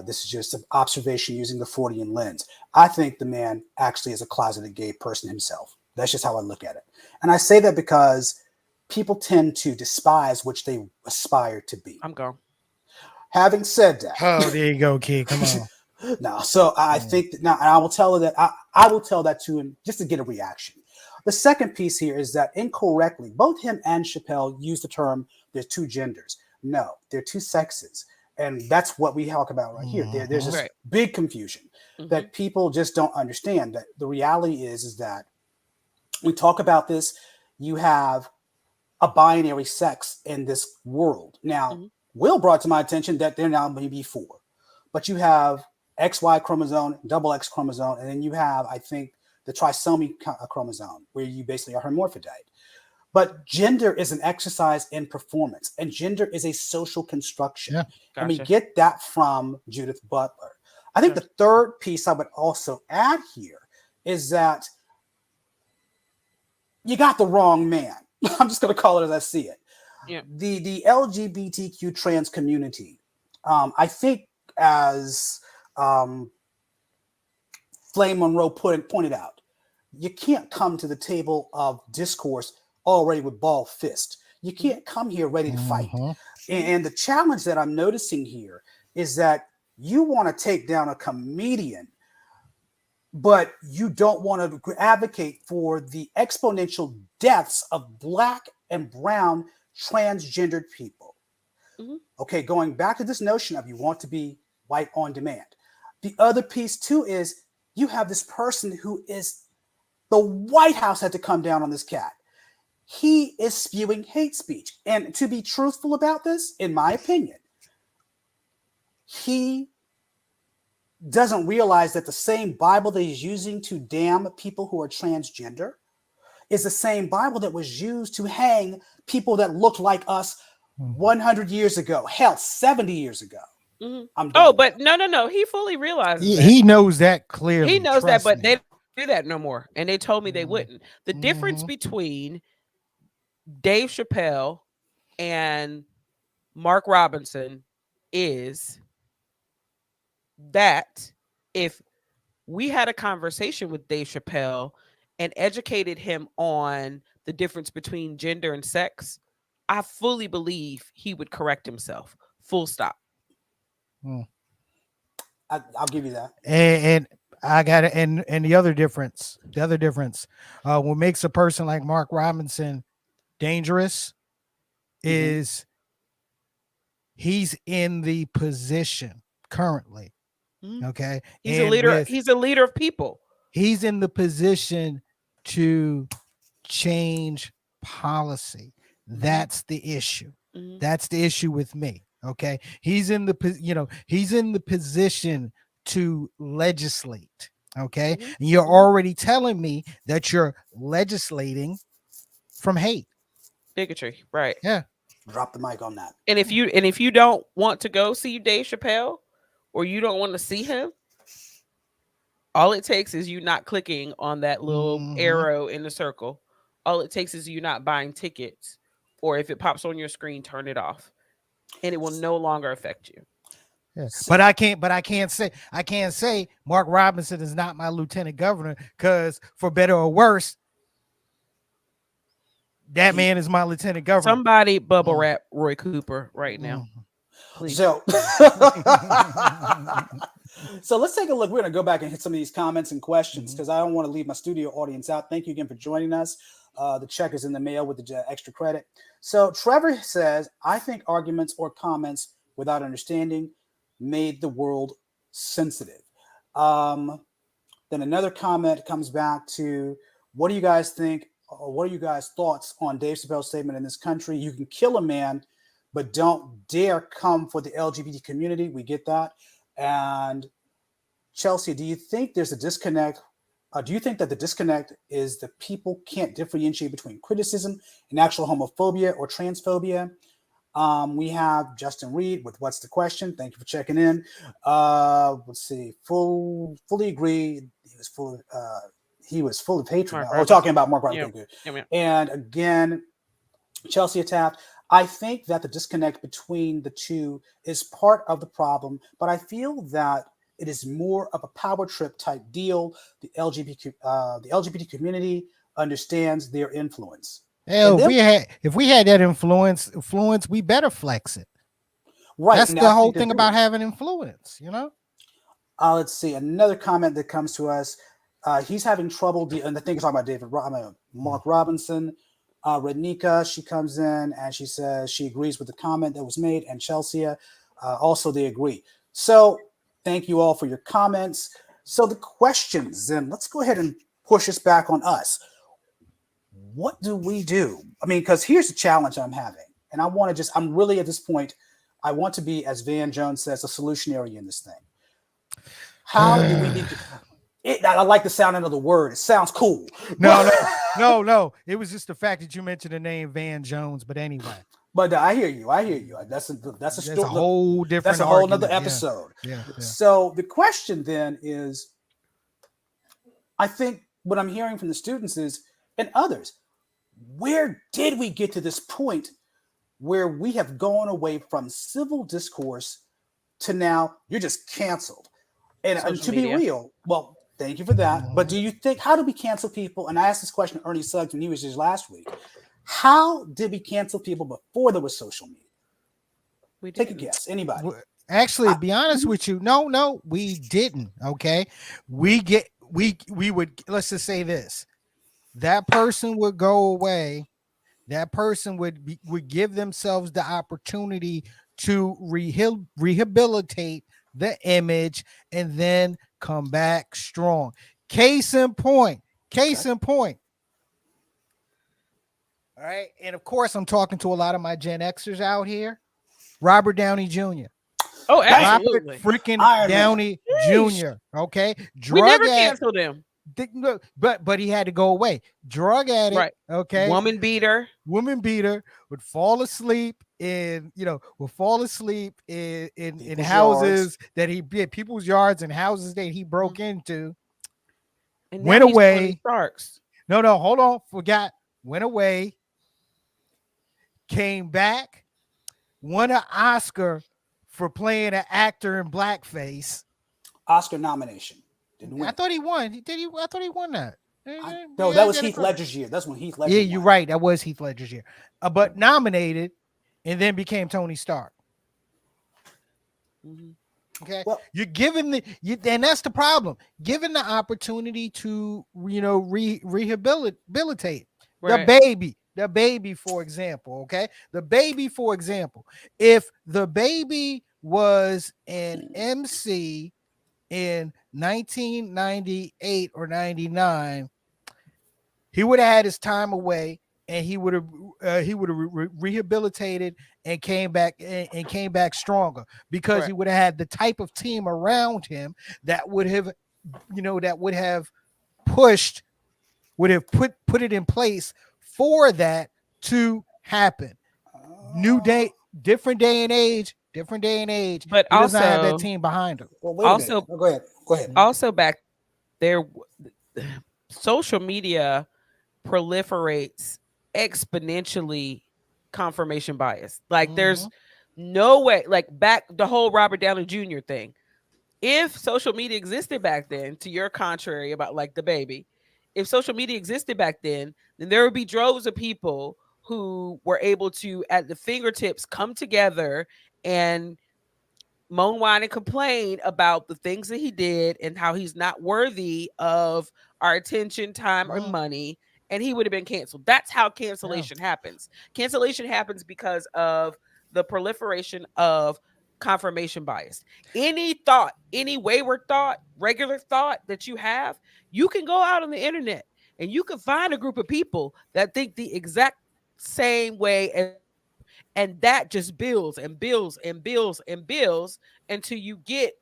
Speaker 1: This is just an observation using the Freudian lens. I think the man actually is a closeted gay person himself. That's just how I look at it. And I say that because people tend to despise which they aspire to be.
Speaker 3: I'm gone.
Speaker 1: Having said that.
Speaker 2: Oh, there you go, kid. Come on.
Speaker 1: No, so I think that now, and I will tell her that I will tell that to him just to get a reaction. The second piece here is that incorrectly, both him and Chapelle use the term there's two genders. No, they're two sexes. And that's what we talk about right here. There's this big confusion that people just don't understand. That the reality is that we talk about this, you have a binary sex in this world. Now, Will brought to my attention that there now may be four. But you have XY chromosome, double X chromosome, and then you have, I think, the trisomy chromosome, where you basically are hermaphrodite. But gender is an exercise in performance, and gender is a social construction. Yeah, gotcha. And we get that from Judith Butler. I think the third piece I would also add here is that you got the wrong man. I'm just going to call it as I see it. Yeah. The LGBTQ trans community, I think, as Flame Monroe pointed out, you can't come to the table of discourse already with ball fist. You can't come here ready to fight. And the challenge that I'm noticing here is that you want to take down a comedian, but you don't want to advocate for the exponential deaths of Black and brown transgendered people. Okay, going back to this notion of you want to be white on demand. The other piece too is you have this person who is the White House had to come down on this cat. He is spewing hate speech. And to be truthful about this, in my opinion, he doesn't realize that the same Bible that he's using to damn people who are transgender is the same Bible that was used to hang people that looked like us 100 years ago, hell, 70 years ago.
Speaker 3: But no. He fully realizes that.
Speaker 2: He knows that clearly.
Speaker 3: He knows that, but they don't do that no more. And they told me they wouldn't. The difference between Dave Chapelle and Mark Robinson is that if we had a conversation with Dave Chapelle and educated him on the difference between gender and sex, I fully believe he would correct himself. Full stop.
Speaker 1: I'll give you that.
Speaker 2: And I got it. And the other difference, what makes a person like Mark Robinson dangerous is he's in the position currently. Okay.
Speaker 3: He's a leader. He's a leader of people.
Speaker 2: He's in the position to change policy. That's the issue. That's the issue with me. Okay. He's in the position to legislate. Okay. And you're already telling me that you're legislating from hate.
Speaker 3: Bigotry. Right.
Speaker 2: Yeah.
Speaker 1: Drop the mic on that.
Speaker 3: And if you don't want to go see Dave Chapelle or you don't want to see him, all it takes is you not clicking on that little arrow in the circle. All it takes is you not buying tickets, or if it pops on your screen, turn it off, and it will no longer affect you.
Speaker 2: Yeah. But I can't say Mark Robinson is not my lieutenant governor, because for better or worse, that man is my lieutenant governor.
Speaker 3: Somebody bubble wrap Roy Cooper right now. Please.
Speaker 1: So let's take a look. We're going to go back and hit some of these comments and questions because I don't want to leave my studio audience out. Thank you again for joining us. The check is in the mail with the extra credit. So Trevor says, I think arguments or comments without understanding made the world sensitive. Then another comment comes back to, what do you guys think? Or what are you guys' thoughts on Dave Chappelle's statement in this country? You can kill a man, but don't dare come for the LGBT community. We get that. And Chelsea, do you think there's a disconnect? Do you think that the disconnect is that people can't differentiate between criticism and actual homophobia or transphobia? We have Justin Reed with What's the Question? Thank you for checking in. Let's see. Fully agree. he was full of hatred.
Speaker 3: Mark
Speaker 1: Oh, talking
Speaker 3: Robinson.
Speaker 1: about Mark Robinson.
Speaker 3: Yeah.
Speaker 1: Okay, good.
Speaker 3: Yeah, yeah.
Speaker 1: And again, Chelsea Taft. I think that the disconnect between the two is part of the problem, but I feel that it is more of a power trip type deal. The LGBT community understands their influence.
Speaker 2: Hell,
Speaker 1: And then,
Speaker 2: if we had that influence, we better flex it.
Speaker 1: right,
Speaker 2: That's
Speaker 1: and
Speaker 2: the
Speaker 1: I
Speaker 2: whole
Speaker 1: think they're
Speaker 2: thing
Speaker 1: doing
Speaker 2: about
Speaker 1: it.
Speaker 2: having influence, you know?
Speaker 1: Let's see another comment that comes to us. He's having trouble, and I think he's talking about Mark Robinson. Rednika, she comes in and she says she agrees with the comment that was made, and Chelsea also they agree. So thank you all for your comments. So the questions, then let's go ahead and push this back on us. What do we do? I mean, because here's the challenge I'm having, and I'm really at this point, I want to be, as Van Jones says, a solutionary in this thing. How do we need to? I like the sound of the word. It sounds cool.
Speaker 2: No. It was just the fact that you mentioned the name Van Jones. But anyway,
Speaker 1: but I hear you. That's a
Speaker 2: whole different.
Speaker 1: That's a whole nother episode.
Speaker 2: Yeah.
Speaker 1: So the question then is, I think what I'm hearing from the students is, and others, where did we get to this point where we have gone away from civil discourse to now you're just canceled? And to be real, well, thank you for that. But do you think, how do we cancel people? And I asked this question to Ernie Suggs when he was here last week. How did we cancel people before there was social media? Take a guess. Anybody?
Speaker 2: Actually, to be honest with you, no, we didn't. Okay. We would, let's just say this. That person would go away. That person would give themselves the opportunity to rehabilitate the image and then come back strong. Case in point. All right. And of course, I'm talking to a lot of my Gen Xers out here. Robert Downey Jr.
Speaker 3: Oh, absolutely.
Speaker 2: Robert freaking Downey Jr. Okay.
Speaker 3: We never canceled him.
Speaker 2: But he had to go away. Drug addict,
Speaker 3: right?
Speaker 2: Okay.
Speaker 3: Woman beater
Speaker 2: would fall asleep in houses that people's yards and houses that he broke into.
Speaker 3: And
Speaker 2: went away.
Speaker 3: Starks.
Speaker 2: No, hold on. Forgot. Went away. Came back. Won an Oscar for playing an actor in blackface.
Speaker 1: Oscar nomination. Didn't win.
Speaker 2: I thought he won. I thought he won that.
Speaker 1: No, that was Heath Ledger's year. That's when Heath Ledger.
Speaker 2: Yeah, you're right. That was Heath Ledger's year. But nominated, and then became Tony Stark.
Speaker 3: Mm-hmm.
Speaker 2: Okay, well, you're given and that's the problem. Given the opportunity to rehabilitate the baby, for example. Okay, the baby, for example. If the baby was an MC in 1998 or 99, he would have had his time away, and he would have rehabilitated and came back stronger, because he would have had the type of team around him that would have put it in place for that to happen. New day, different day and age. But he does not have that team behind him.
Speaker 1: Well, also, go ahead.
Speaker 3: Also, back there, social media proliferates exponentially confirmation bias. Like, there's no way. Like, back the whole Robert Downey Jr. thing. If social media existed back then, to your contrary about like the baby, if social media existed back then there would be droves of people who were able to, at the fingertips, come together and moan, whine, and complain about the things that he did and how he's not worthy of our attention, time, or money, and he would have been canceled. That's how cancellation happens. Cancellation happens because of the proliferation of confirmation bias. Any thought, any wayward thought, regular thought that you have, you can go out on the internet and you can find a group of people that think the exact same way as, and that just builds and builds and builds and builds until you get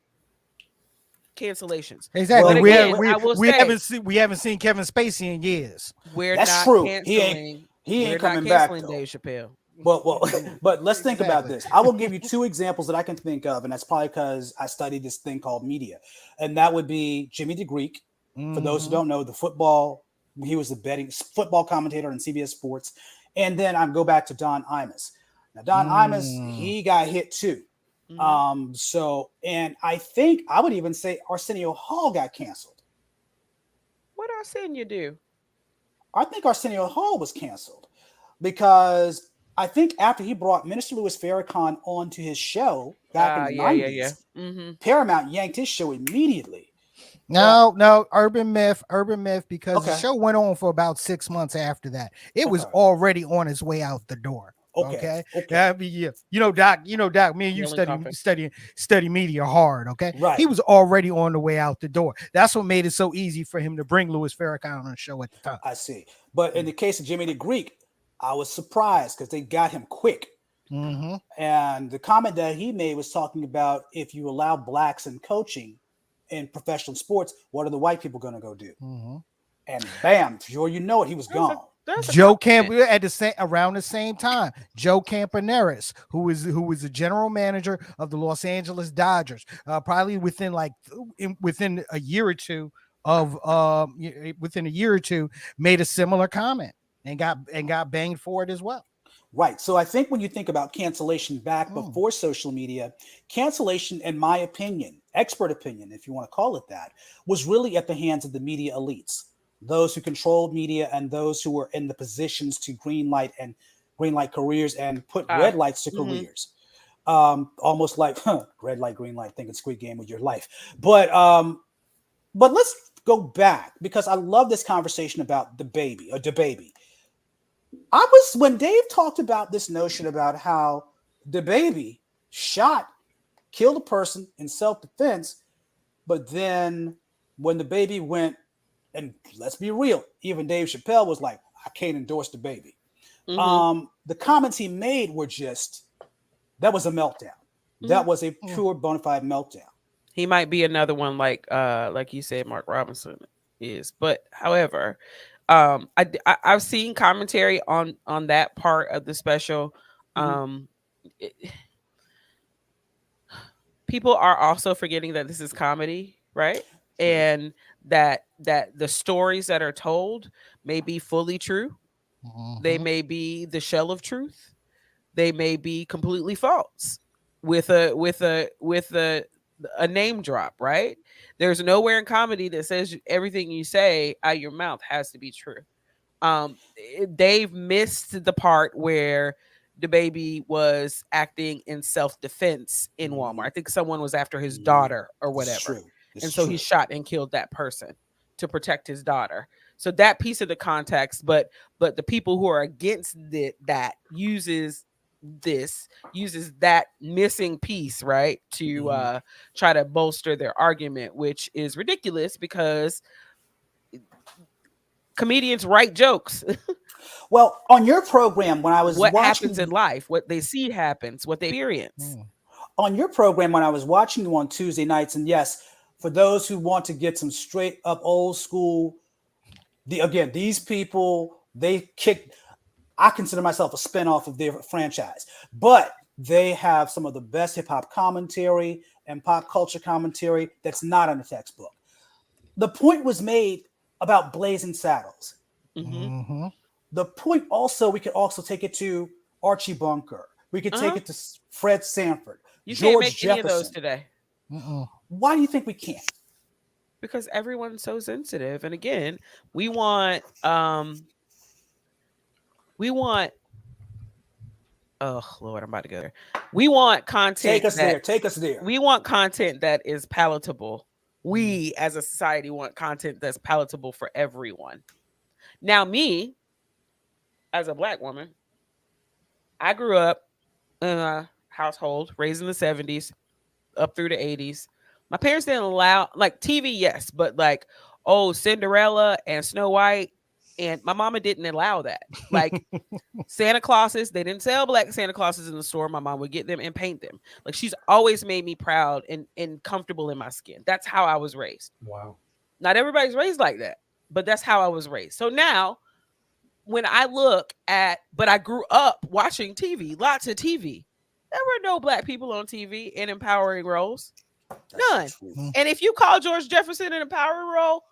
Speaker 3: cancellations.
Speaker 2: Exactly. We haven't seen Kevin Spacey in years.
Speaker 1: That's true. He ain't coming back, though.
Speaker 3: Dave Chapelle.
Speaker 1: Well, but let's think about this. I will give you two examples that I can think of, and that's probably because I studied this thing called media, and that would be Jimmy the Greek For those who don't know, the football, he was the betting football commentator on CBS Sports. And then I go back to Don Imus. Now, Don Imus, he got hit too. So, and I think I would even say Arsenio Hall got canceled.
Speaker 3: What Arsenio do?
Speaker 1: I think Arsenio Hall was canceled because I think after he brought Minister Louis Farrakhan onto his show back in the 90s, Paramount yanked his show immediately.
Speaker 2: No, urban myth, because the show went on for about 6 months after that. It was already on its way out the door. Okay. I mean, yeah. Doc, me and you study media hard. Okay.
Speaker 1: Right.
Speaker 2: He was already on the way out the door. That's what made it so easy for him to bring Louis Farrakhan on the show at the time.
Speaker 1: I see. But in the case of Jimmy the Greek, I was surprised because they got him quick. And the comment that he made was talking about if you allow blacks in coaching in professional sports, what are the white people going to go do? And bam, sure you know it, he was gone.
Speaker 2: Joe Camp around the same time. Joe Campaneris, who was the general manager of the Los Angeles Dodgers, probably within a year or two, made a similar comment and got banged for it as well.
Speaker 1: Right. So I think when you think about cancellation back before social media, cancellation, in my opinion, expert opinion, if you want to call it that, was really at the hands of the media elites, those who controlled media and those who were in the positions to green light careers and put red lights to careers. Almost like red light, green light, thinking Squid Game with your life. But let's go back because I love this conversation about the baby. When Dave talked about this notion about how the baby killed a person in self-defense, but then when the baby went, and let's be real, even Dave Chapelle was like, I can't endorse the baby. The comments he made were that was a meltdown. That was a pure bona fide meltdown.
Speaker 3: He might be another one like you said, Mark Robinson is. But however, I've seen commentary on that part of the special. People are also forgetting that this is comedy, right? And that the stories that are told may be fully true. They may be the shell of truth. They may be completely false with a name drop, right? There's nowhere in comedy that says everything you say out of your mouth has to be true. Dave missed the part where the baby was acting in self-defense in Walmart. I think someone was after his daughter or whatever. So he shot and killed that person to protect his daughter. So that piece of the context, but the people who are against that uses that missing piece, right, to try to bolster their argument, which is ridiculous because comedians write jokes.
Speaker 1: Well, on your program, when I was
Speaker 3: what happens in life, what they see happens, what they experience.
Speaker 1: On your program, when I was watching you on Tuesday nights, and yes, for those who want to get some straight up old school, these people, I consider myself a spinoff of their franchise, but they have some of the best hip hop commentary and pop culture commentary that's not in the textbook. The point was made about Blazing Saddles. The point also, we could also take it to Archie Bunker. We could take it to Fred Sanford.
Speaker 3: You
Speaker 1: George
Speaker 3: can't make
Speaker 1: Jefferson.
Speaker 3: any of those today.
Speaker 1: Why do you think we can't?
Speaker 3: Because everyone's so sensitive. And again, we want oh Lord, I'm about to go there. We want content.
Speaker 1: Take us there.
Speaker 3: We want content that is palatable. We as a society want content that's palatable for everyone. Now, me, as a Black woman, I grew up in a household raised in the 70s up through the 80s. My parents didn't allow, like, TV, yes, but like, Cinderella and Snow White, and my mama didn't allow that. Like Santa Clauses, they didn't sell black Santa Clauses in the store. My mom would get them and paint them. Like, she's always made me proud and comfortable in my skin. That's how I was raised.
Speaker 4: Wow.
Speaker 3: Not everybody's raised like that, but that's how I was raised. So now when I look at, but I grew up watching TV, lots of TV. There were no Black people on TV in empowering roles. None. And if you call George Jefferson an empowering role,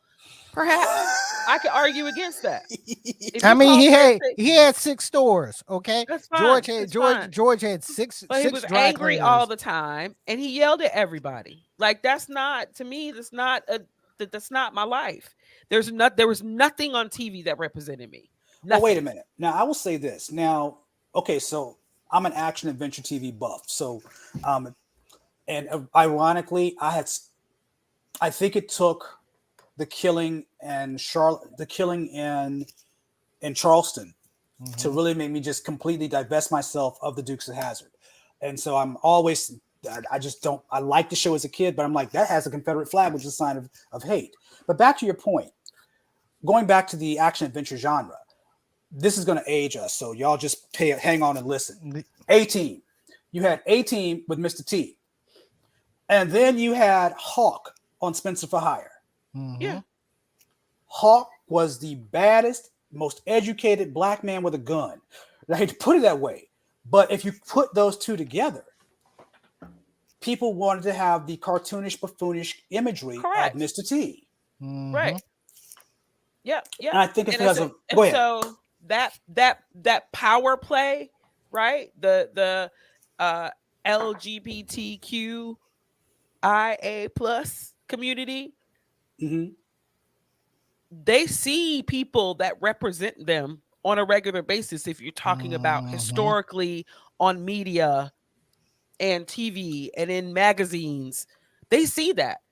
Speaker 3: Perhaps I could argue against that. If
Speaker 2: I
Speaker 3: you
Speaker 2: mean,
Speaker 3: call
Speaker 2: he
Speaker 3: for a
Speaker 2: had
Speaker 3: six,
Speaker 2: he had 6 stores. Okay,
Speaker 3: that's fine. It's fine.
Speaker 2: George had six
Speaker 3: But he was
Speaker 2: dry
Speaker 3: angry all
Speaker 2: cleaners.
Speaker 3: the time, and he yelled at everybody. Like that's not to me. That's not my life. There was nothing on TV that represented me.
Speaker 1: Well, wait a
Speaker 3: Nothing.
Speaker 1: minute. Now, I will say this. Now, okay, so I'm an action adventure TV buff. So, and ironically, I think it took the killing and Charlotte, the killing in Charleston, to really make me just completely divest myself of the Dukes of Hazzard. And so I'm always, I just don't, I like the show as a kid, but I'm like, that has a Confederate flag, which is a sign of hate. But back to your point, going back to the action adventure genre, this is going to age us. So y'all just hang on and listen. A-Team. You had A-Team with Mr. T. And then you had Hawk on Spencer for Hire.
Speaker 3: Yeah.
Speaker 1: Hawk was the baddest, most educated black man with a gun. I hate to put it that way. But if you put those two together, people wanted to have the cartoonish, buffoonish imagery
Speaker 3: Correct.
Speaker 1: of Mr. T.
Speaker 3: Right. Yeah. Yeah.
Speaker 1: And I think it's
Speaker 3: And
Speaker 1: because of, go ahead.
Speaker 3: so that power play, right? The LGBTQIA plus community, they see people that represent them on a regular basis. If you're talking about historically on media and TV and in magazines, they see that.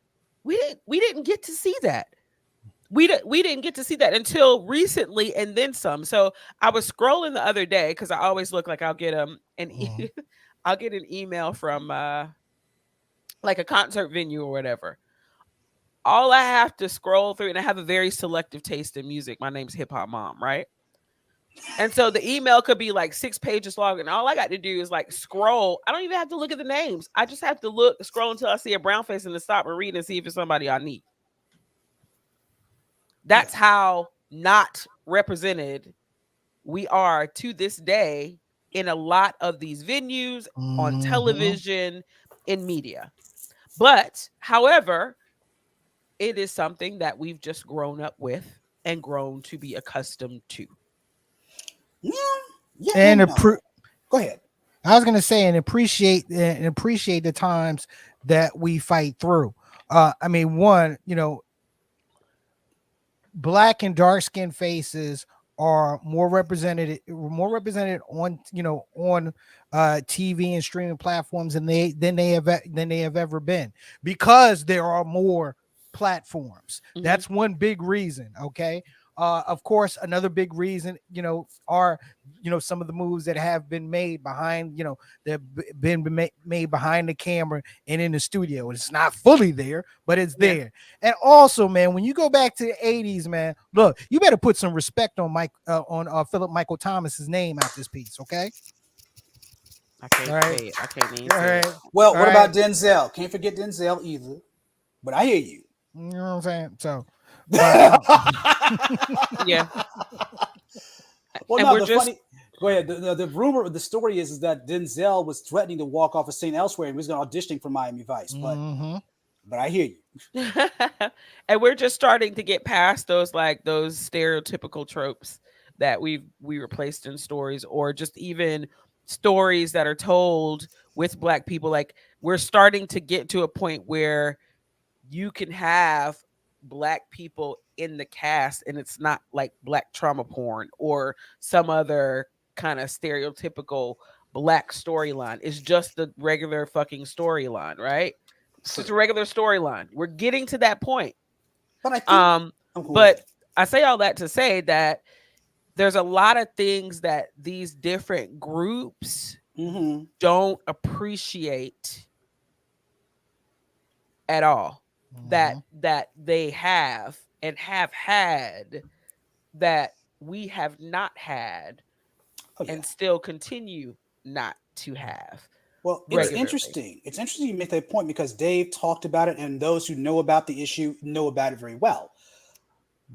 Speaker 3: We didn't get to see that. We didn't get to see that until recently, and then some. So I was scrolling the other day because I always look like I'll get I'll get an email from like a concert venue or whatever. All I have to scroll through, and I have a very selective taste in music. My name's Hip Hop Mom, right? And so the email could be like 6 pages long, and all I got to do is like scroll. I don't even have to look at the names. I just have to scroll until I see a brown face and then stop and read and see if it's somebody I need. That's how not represented we are to this day in a lot of these venues, on television, in media. But, however, it is something that we've just grown up with and grown to be accustomed to.
Speaker 1: Yeah.
Speaker 2: And
Speaker 1: go ahead.
Speaker 2: I was gonna say, and appreciate the times that we fight through. I mean, one, black and dark skinned faces are more represented on on TV and streaming platforms than they have ever been, because there are more platforms. That's one big reason. Okay. Of course, another big reason, are some of the moves that have been made behind, that have been made behind the camera and in the studio. It's not fully there, but it's there. And also, man, when you go back to the 80s, man, look, you better put some respect on Philip Michael Thomas's name out this piece, okay?
Speaker 3: I can't say it. I can't even say it.
Speaker 1: Well, what about Denzel? Can't forget Denzel either. But I hear you.
Speaker 2: You know what I'm saying? So,
Speaker 3: yeah.
Speaker 1: Well, and no, funny. Go ahead. The rumor, the story is that Denzel was threatening to walk off of St. Elsewhere and he was going to auditioning for Miami Vice. But I hear you.
Speaker 3: And we're just starting to get past those stereotypical tropes that we replaced in stories, or just even stories that are told with Black people. Like, we're starting to get to a point where you can have Black people in the cast and it's not like Black trauma porn or some other kind of stereotypical Black storyline. It's just the regular fucking storyline, right? It's just a regular storyline. We're getting to that point.
Speaker 1: But I think
Speaker 3: I say all that to say that there's a lot of things that these different groups don't appreciate at all. That they have and have had, that we have not had, and still continue not to have.
Speaker 1: Well, it's interesting. It's interesting you make that point, because Dave talked about it, and those who know about the issue know about it very well.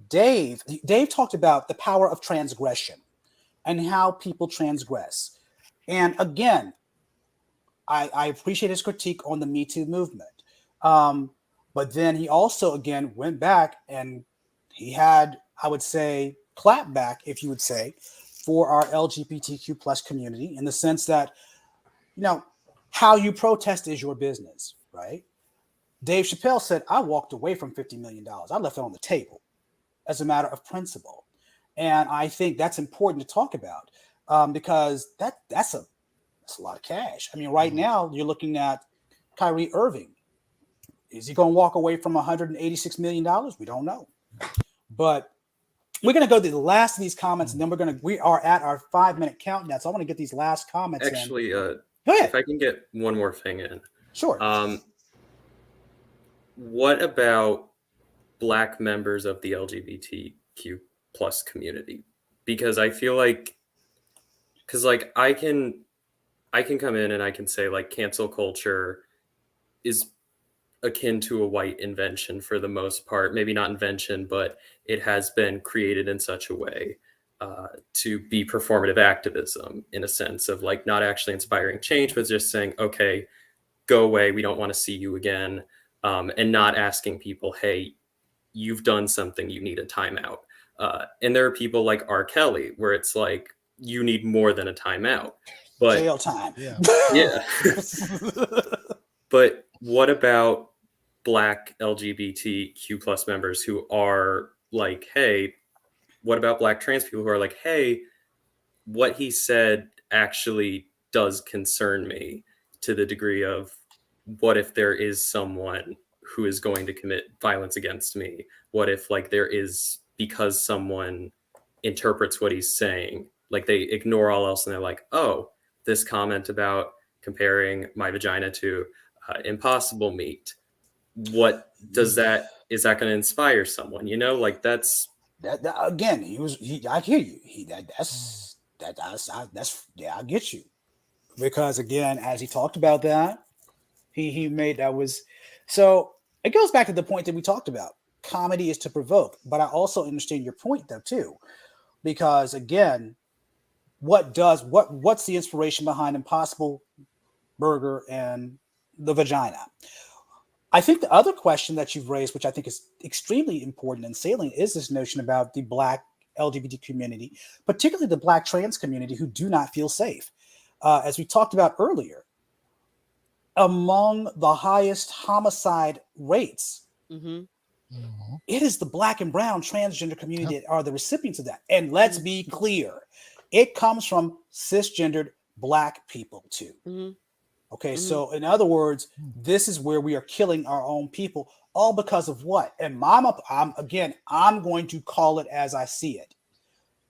Speaker 1: Dave talked about the power of transgression and how people transgress. And again, I appreciate his critique on the Me Too movement. But then he also, again, went back and he had, I would say, clapback, if you would say, for our LGBTQ plus community in the sense that, how you protest is your business, right? Dave Chapelle said, I walked away from $50 million. I left it on the table as a matter of principle. And I think that's important to talk about because that's a lot of cash. I mean, right now you're looking at Kyrie Irving. Is he going to walk away from $186 million? We don't know. But we're going to go to the last of these comments, and then we are at our 5-minute countdown. So I want to get these last comments
Speaker 5: Actually,
Speaker 1: in. Go ahead.
Speaker 5: If I can get one more thing in.
Speaker 1: Sure.
Speaker 5: What about Black members of the LGBTQ plus community? Because I feel like, I can come in and I can say like cancel culture is akin to a white invention for the most part. Maybe not invention, but it has been created in such a way to be performative activism in a sense of like not actually inspiring change, but just saying, okay, go away. We don't want to see you again. And not asking people, hey, you've done something, you need a timeout. And there are people like R. Kelly, where it's like, you need more than a timeout. But
Speaker 1: jail time.
Speaker 5: Yeah. But what about Black LGBTQ plus members who are like, hey, what about Black trans people who are like, hey, what he said actually does concern me to the degree of what if there is someone who is going to commit violence against me? What if like there is, because someone interprets what he's saying, like they ignore all else and they're like, oh, this comment about comparing my vagina to impossible meat, what does that, is that going to inspire someone? Like that's
Speaker 1: that again, I hear you. I get you. Because again, as he talked about that, he made that was, so it goes back to the point that we talked about. Comedy is to provoke, but I also understand your point though too, because again, what's the inspiration behind Impossible Burger and the vagina? I think the other question that you've raised, which I think is extremely important and salient, is this notion about the Black LGBT community, particularly the Black trans community, who do not feel safe. As we talked about earlier, among the highest homicide rates, it is the Black and brown transgender community that are the recipients of that. And let's be clear, it comes from cisgendered Black people too. Okay, so in other words, this is where we are killing our own people, all because of what? And I'm going to call it as I see it.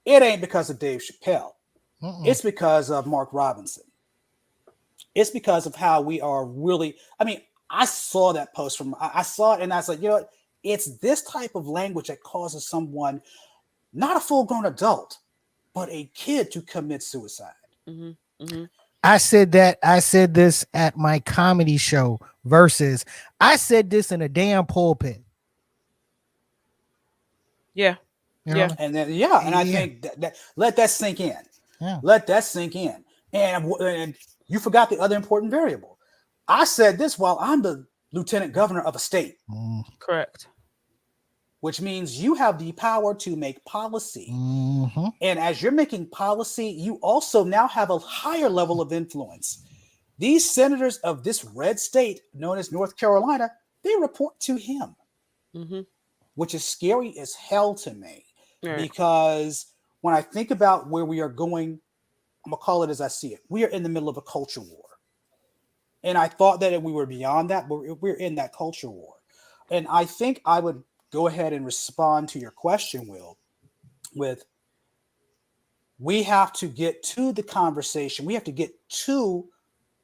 Speaker 1: It ain't because of Dave Chapelle. It's because of Mark Robinson. It's because of how we are really. I mean, I saw that post I saw it and I was like, it's this type of language that causes someone, not a full-grown adult, but a kid, to commit suicide.
Speaker 2: I said this at my comedy show versus I said this in a damn pulpit.
Speaker 3: Yeah.
Speaker 1: And then and I think that let that sink in. Let that sink in. And you forgot the other important variable. I said this while I'm the lieutenant governor of a state.
Speaker 3: Correct.
Speaker 1: Which means you have the power to make policy. And as you're making policy, you also now have a higher level of influence. These senators of this red state known as North Carolina, they report to him, which is scary as hell to me. Because when I think about where we are going, I'm going to call it as I see it. We are in the middle of a culture war. And I thought that we were beyond that, but we're in that culture war. And I think I would go ahead and respond to your question, Will, with we have to get to the conversation. We have to get to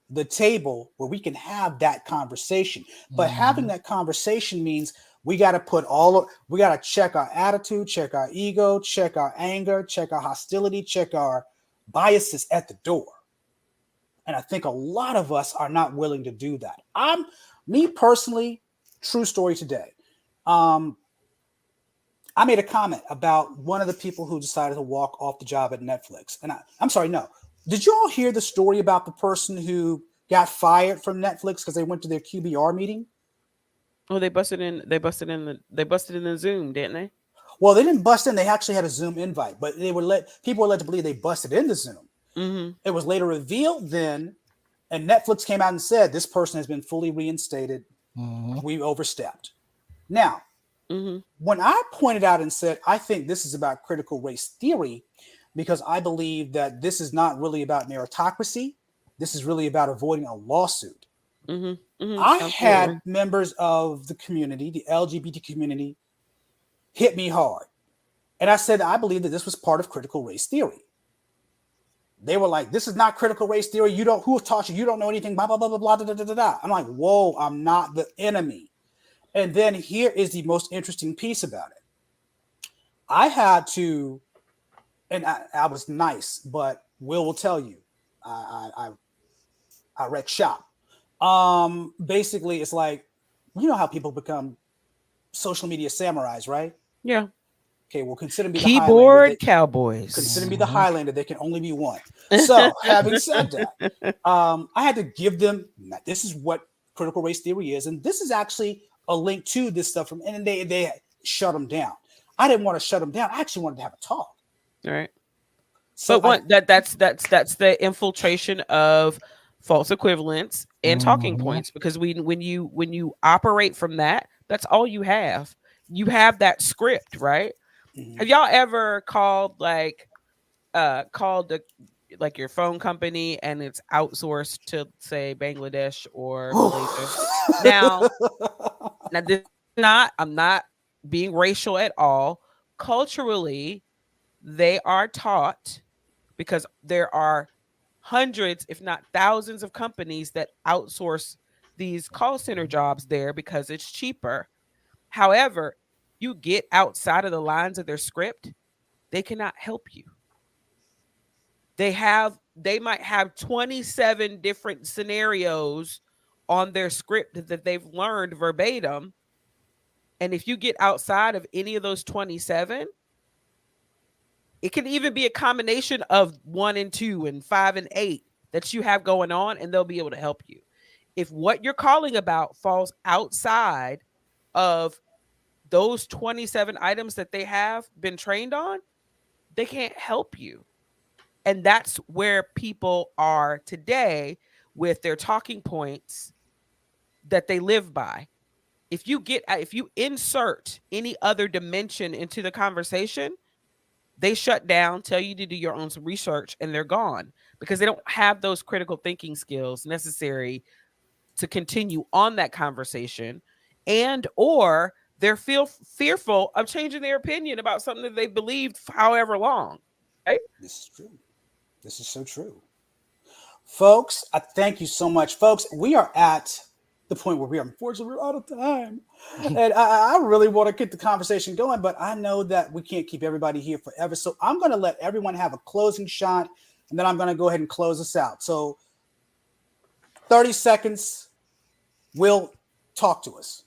Speaker 1: the table where we can have that conversation. But having that conversation means we got to we got to check our attitude, check our ego, check our anger, check our hostility, check our biases at the door. And I think a lot of us are not willing to do that. Me personally, true story today. I made a comment about one of the people who decided to walk off the job at Netflix. And I'm sorry, no. Did you all hear the story about the person who got fired from Netflix because they went to their QBR meeting?
Speaker 3: Oh, they busted in the Zoom, didn't they?
Speaker 1: Well, they didn't bust in. They actually had a Zoom invite, but people were led to believe they busted into Zoom.
Speaker 3: Mm-hmm.
Speaker 1: It was later revealed then, and Netflix came out and said this person has been fully reinstated. We overstepped. Now,
Speaker 3: Mm-hmm.
Speaker 1: when I pointed out and said I think this is about critical race theory, because I believe that this is not really about meritocracy. This is really about avoiding a lawsuit.
Speaker 3: Mm-hmm. Mm-hmm.
Speaker 1: I
Speaker 3: Absolutely.
Speaker 1: had members of the community, the LGBT community, hit me hard. And I said, I believe that this was part of critical race theory. They were like, this is not critical race theory. Who taught you? You don't know anything, blah, blah, blah, blah, blah, da, da, da, da. I'm like, whoa, I'm not the enemy. And then here is the most interesting piece about it. I had to, and I was nice, but Will tell you, I wreck shop. Basically, it's like, you know how people become social media samurais, right?
Speaker 3: Yeah.
Speaker 1: Okay, well, consider me the Highlander.
Speaker 3: Keyboard cowboys.
Speaker 1: Consider me the Highlander. There can only be one. So, having said that, I had to give them. This is what critical race theory is, and this is actually a link to this stuff from. And they shut them down. I didn't want to shut them down. I actually wanted to have a talk.
Speaker 3: All right.
Speaker 1: So
Speaker 3: But that's the infiltration of false equivalence and talking points, because when you operate from that, that's all you have. You have that script, right?
Speaker 1: Mhm.
Speaker 3: Have y'all ever called like your phone company and it's outsourced to say Bangladesh or Malaysia? Now this I'm not being racial at all. Culturally, they are taught, because there are hundreds, if not thousands, of companies that outsource these call center jobs there because it's cheaper. However, you get outside of the lines of their script, they cannot help you. They might have 27 different scenarios on their script that they've learned verbatim. And if you get outside of any of those 27, it can even be a combination of 1 and 2 and 5 and 8 that you have going on, and they'll be able to help you. If what you're calling about falls outside of those 27 items that they have been trained on, they can't help you. And that's where people are today with their talking points that they live by. If you insert any other dimension into the conversation, they shut down, tell you to do your own research, and they're gone, because they don't have those critical thinking skills necessary to continue on that conversation, and or they're fearful of changing their opinion about something that they believed for however long. Right?
Speaker 1: This is true. This is so true. Folks, I thank you so much. Folks, we are at the point where unfortunately, we're out of time. And I really want to get the conversation going, but I know that we can't keep everybody here forever. So I'm going to let everyone have a closing shot, and then I'm going to go ahead and close us out. So 30 seconds. Will, talk to us.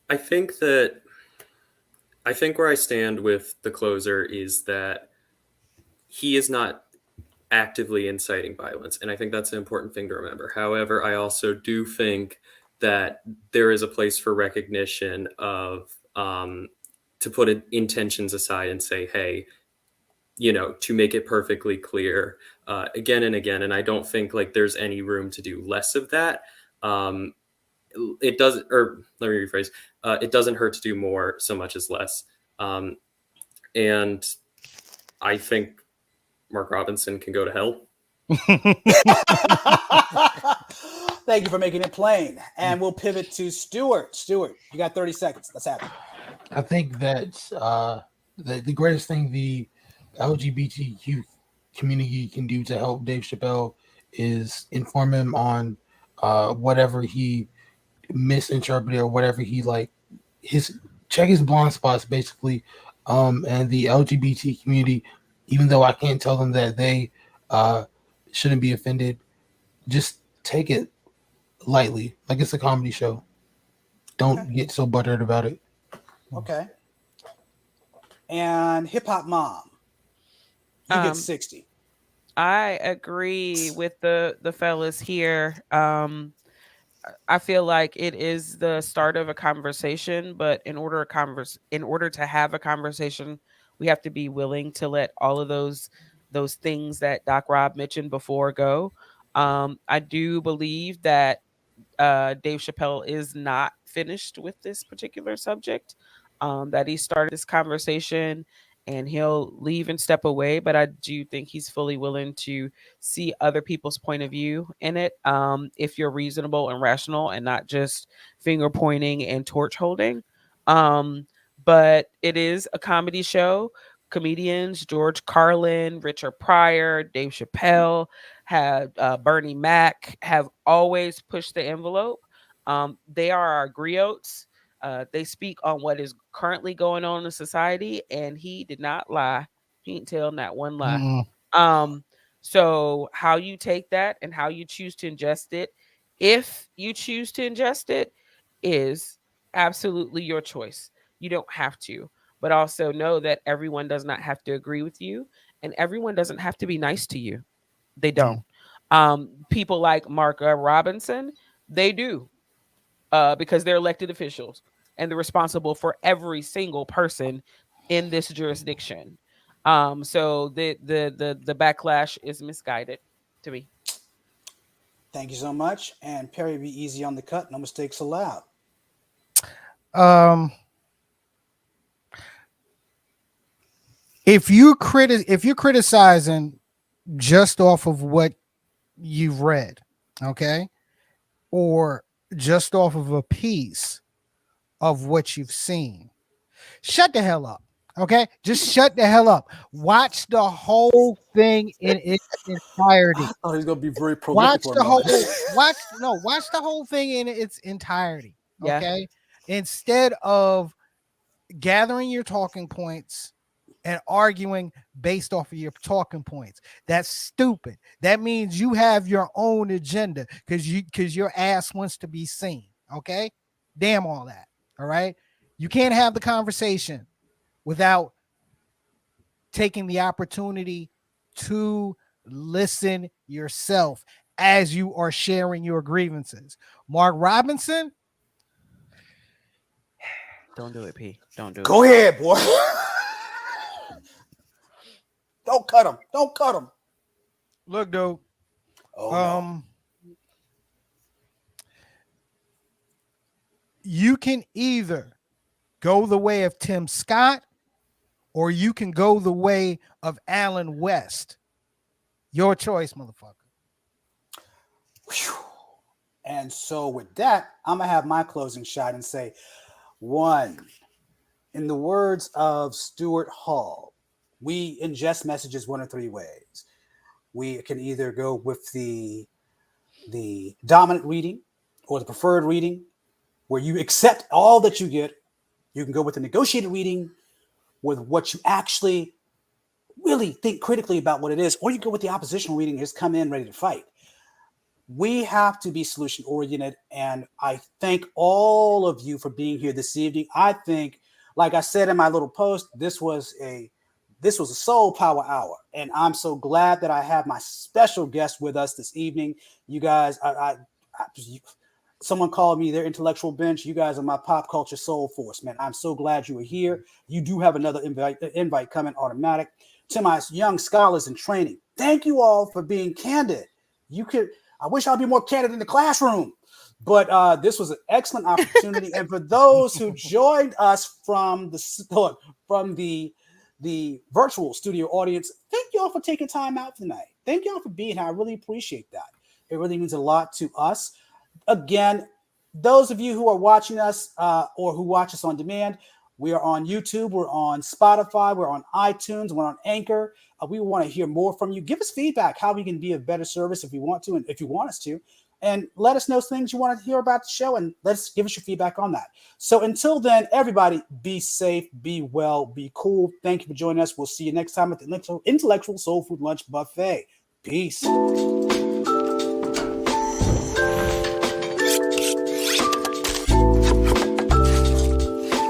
Speaker 5: I think where I stand with the closer is that he is not actively inciting violence. And I think that's an important thing to remember. However, I also do think that there is a place for recognition of, to put intentions aside and say, hey, to make it perfectly clear again and again. And I don't think like there's any room to do less of that. It doesn't, or let me rephrase, it doesn't hurt to do more so much as less. And I think Mark Robinson can go to hell.
Speaker 1: Thank you for making it plain. And we'll pivot to Stuart. Stuart, you got 30 seconds. Let's have it.
Speaker 4: I think that the greatest thing the LGBTQ community can do to help Dave Chapelle is inform him on whatever he misinterpreted or whatever he check his blind spots basically. And the LGBT community, even though I can't tell them that they shouldn't be offended, just take it lightly, like it's a comedy show. Don't get so buttered about it.
Speaker 1: Okay. And Hip Hop Mom, you get 60.
Speaker 3: I agree with the fellas here. I feel like it is the start of a conversation, but in order to have a conversation, we have to be willing to let all of those things that Doc Rob mentioned before go. I do believe that Dave Chappelle is not finished with this particular subject. That he started this conversation and he'll leave and step away, but I do think he's fully willing to see other people's point of view in it. If you're reasonable and rational and not just finger pointing and torch holding. Um, but it is a comedy show. Comedians George Carlin, Richard Pryor, Dave Chappelle, have Bernie Mac have always pushed the envelope. They are our griots. They speak on what is currently going on in society, and he did not lie. He didn't tell not one lie.
Speaker 2: Mm.
Speaker 3: Um, so how you take that and how you choose to ingest it, if you choose to ingest it, is absolutely your choice. You don't have to, but also know that everyone does not have to agree with you, and everyone doesn't have to be nice to you. They don't. People like Mark Robinson, they do, because they're elected officials and they're responsible for every single person in this jurisdiction. So the backlash is misguided to me.
Speaker 1: Thank you so much. And Perry, be easy on the cut. No mistakes allowed.
Speaker 2: Um, if you're criticizing just off of what you've read, okay, or just off of a piece of what you've seen, shut the hell up. Okay, just shut the hell up. Watch the whole thing in its entirety.
Speaker 1: Oh, he's gonna be very prolific
Speaker 2: Watch
Speaker 1: for a
Speaker 2: the whole
Speaker 1: moment.
Speaker 2: watch the whole thing in its entirety.
Speaker 3: Yeah.
Speaker 2: Okay, instead of gathering your talking points and arguing based off of your talking points. That's stupid. That means you have your own agenda because your ass wants to be seen. Okay, damn all that. All right, you can't have the conversation without taking the opportunity to listen yourself as you are sharing your grievances. Mark Robinson,
Speaker 3: Don't do it, P. Don't do
Speaker 1: Go
Speaker 3: it.
Speaker 1: ahead, boy. Don't cut him. Don't cut him.
Speaker 2: look, dude.
Speaker 1: Oh no.
Speaker 2: You can either go the way of Tim Scott or you can go the way of Alan West. Your choice, motherfucker.
Speaker 1: Whew. And so with that, I'm gonna have my closing shot and say, one, in the words of Stuart Hall, we ingest messages one of three ways. We can either go with the dominant reading or the preferred reading, where you accept all that you get. You can go with the negotiated reading, with what you actually really think critically about what it is, or you go with the oppositional reading, just come in ready to fight. We have to be solution oriented, and I thank all of you for being here this evening. I think, like I said in my little post, this was a soul power hour, and I'm so glad that I have my special guest with us this evening. You guys, someone called me their intellectual bench. You guys are my pop culture soul force, man. I'm so glad you were here. You do have another invite coming automatic. To my young scholars in training, thank you all for being candid. I wish I'd be more candid in the classroom, but this was an excellent opportunity. And for those who joined us from the virtual studio audience, thank y'all for taking time out tonight. Thank y'all for being here. I really appreciate that. It really means a lot to us. Again, those of you who are watching us or who watch us on demand, we are on YouTube, we're on Spotify, we're on iTunes, we're on Anchor. We want to hear more from you. Give us feedback how we can be of better service if you want to, and if you want us to, and let us know things you want to hear about the show, and give us your feedback on that. So until then, everybody, be safe, be well, be cool. Thank you for joining us. We'll see you next time at the Intellectual Soul Food Lunch Buffet. Peace.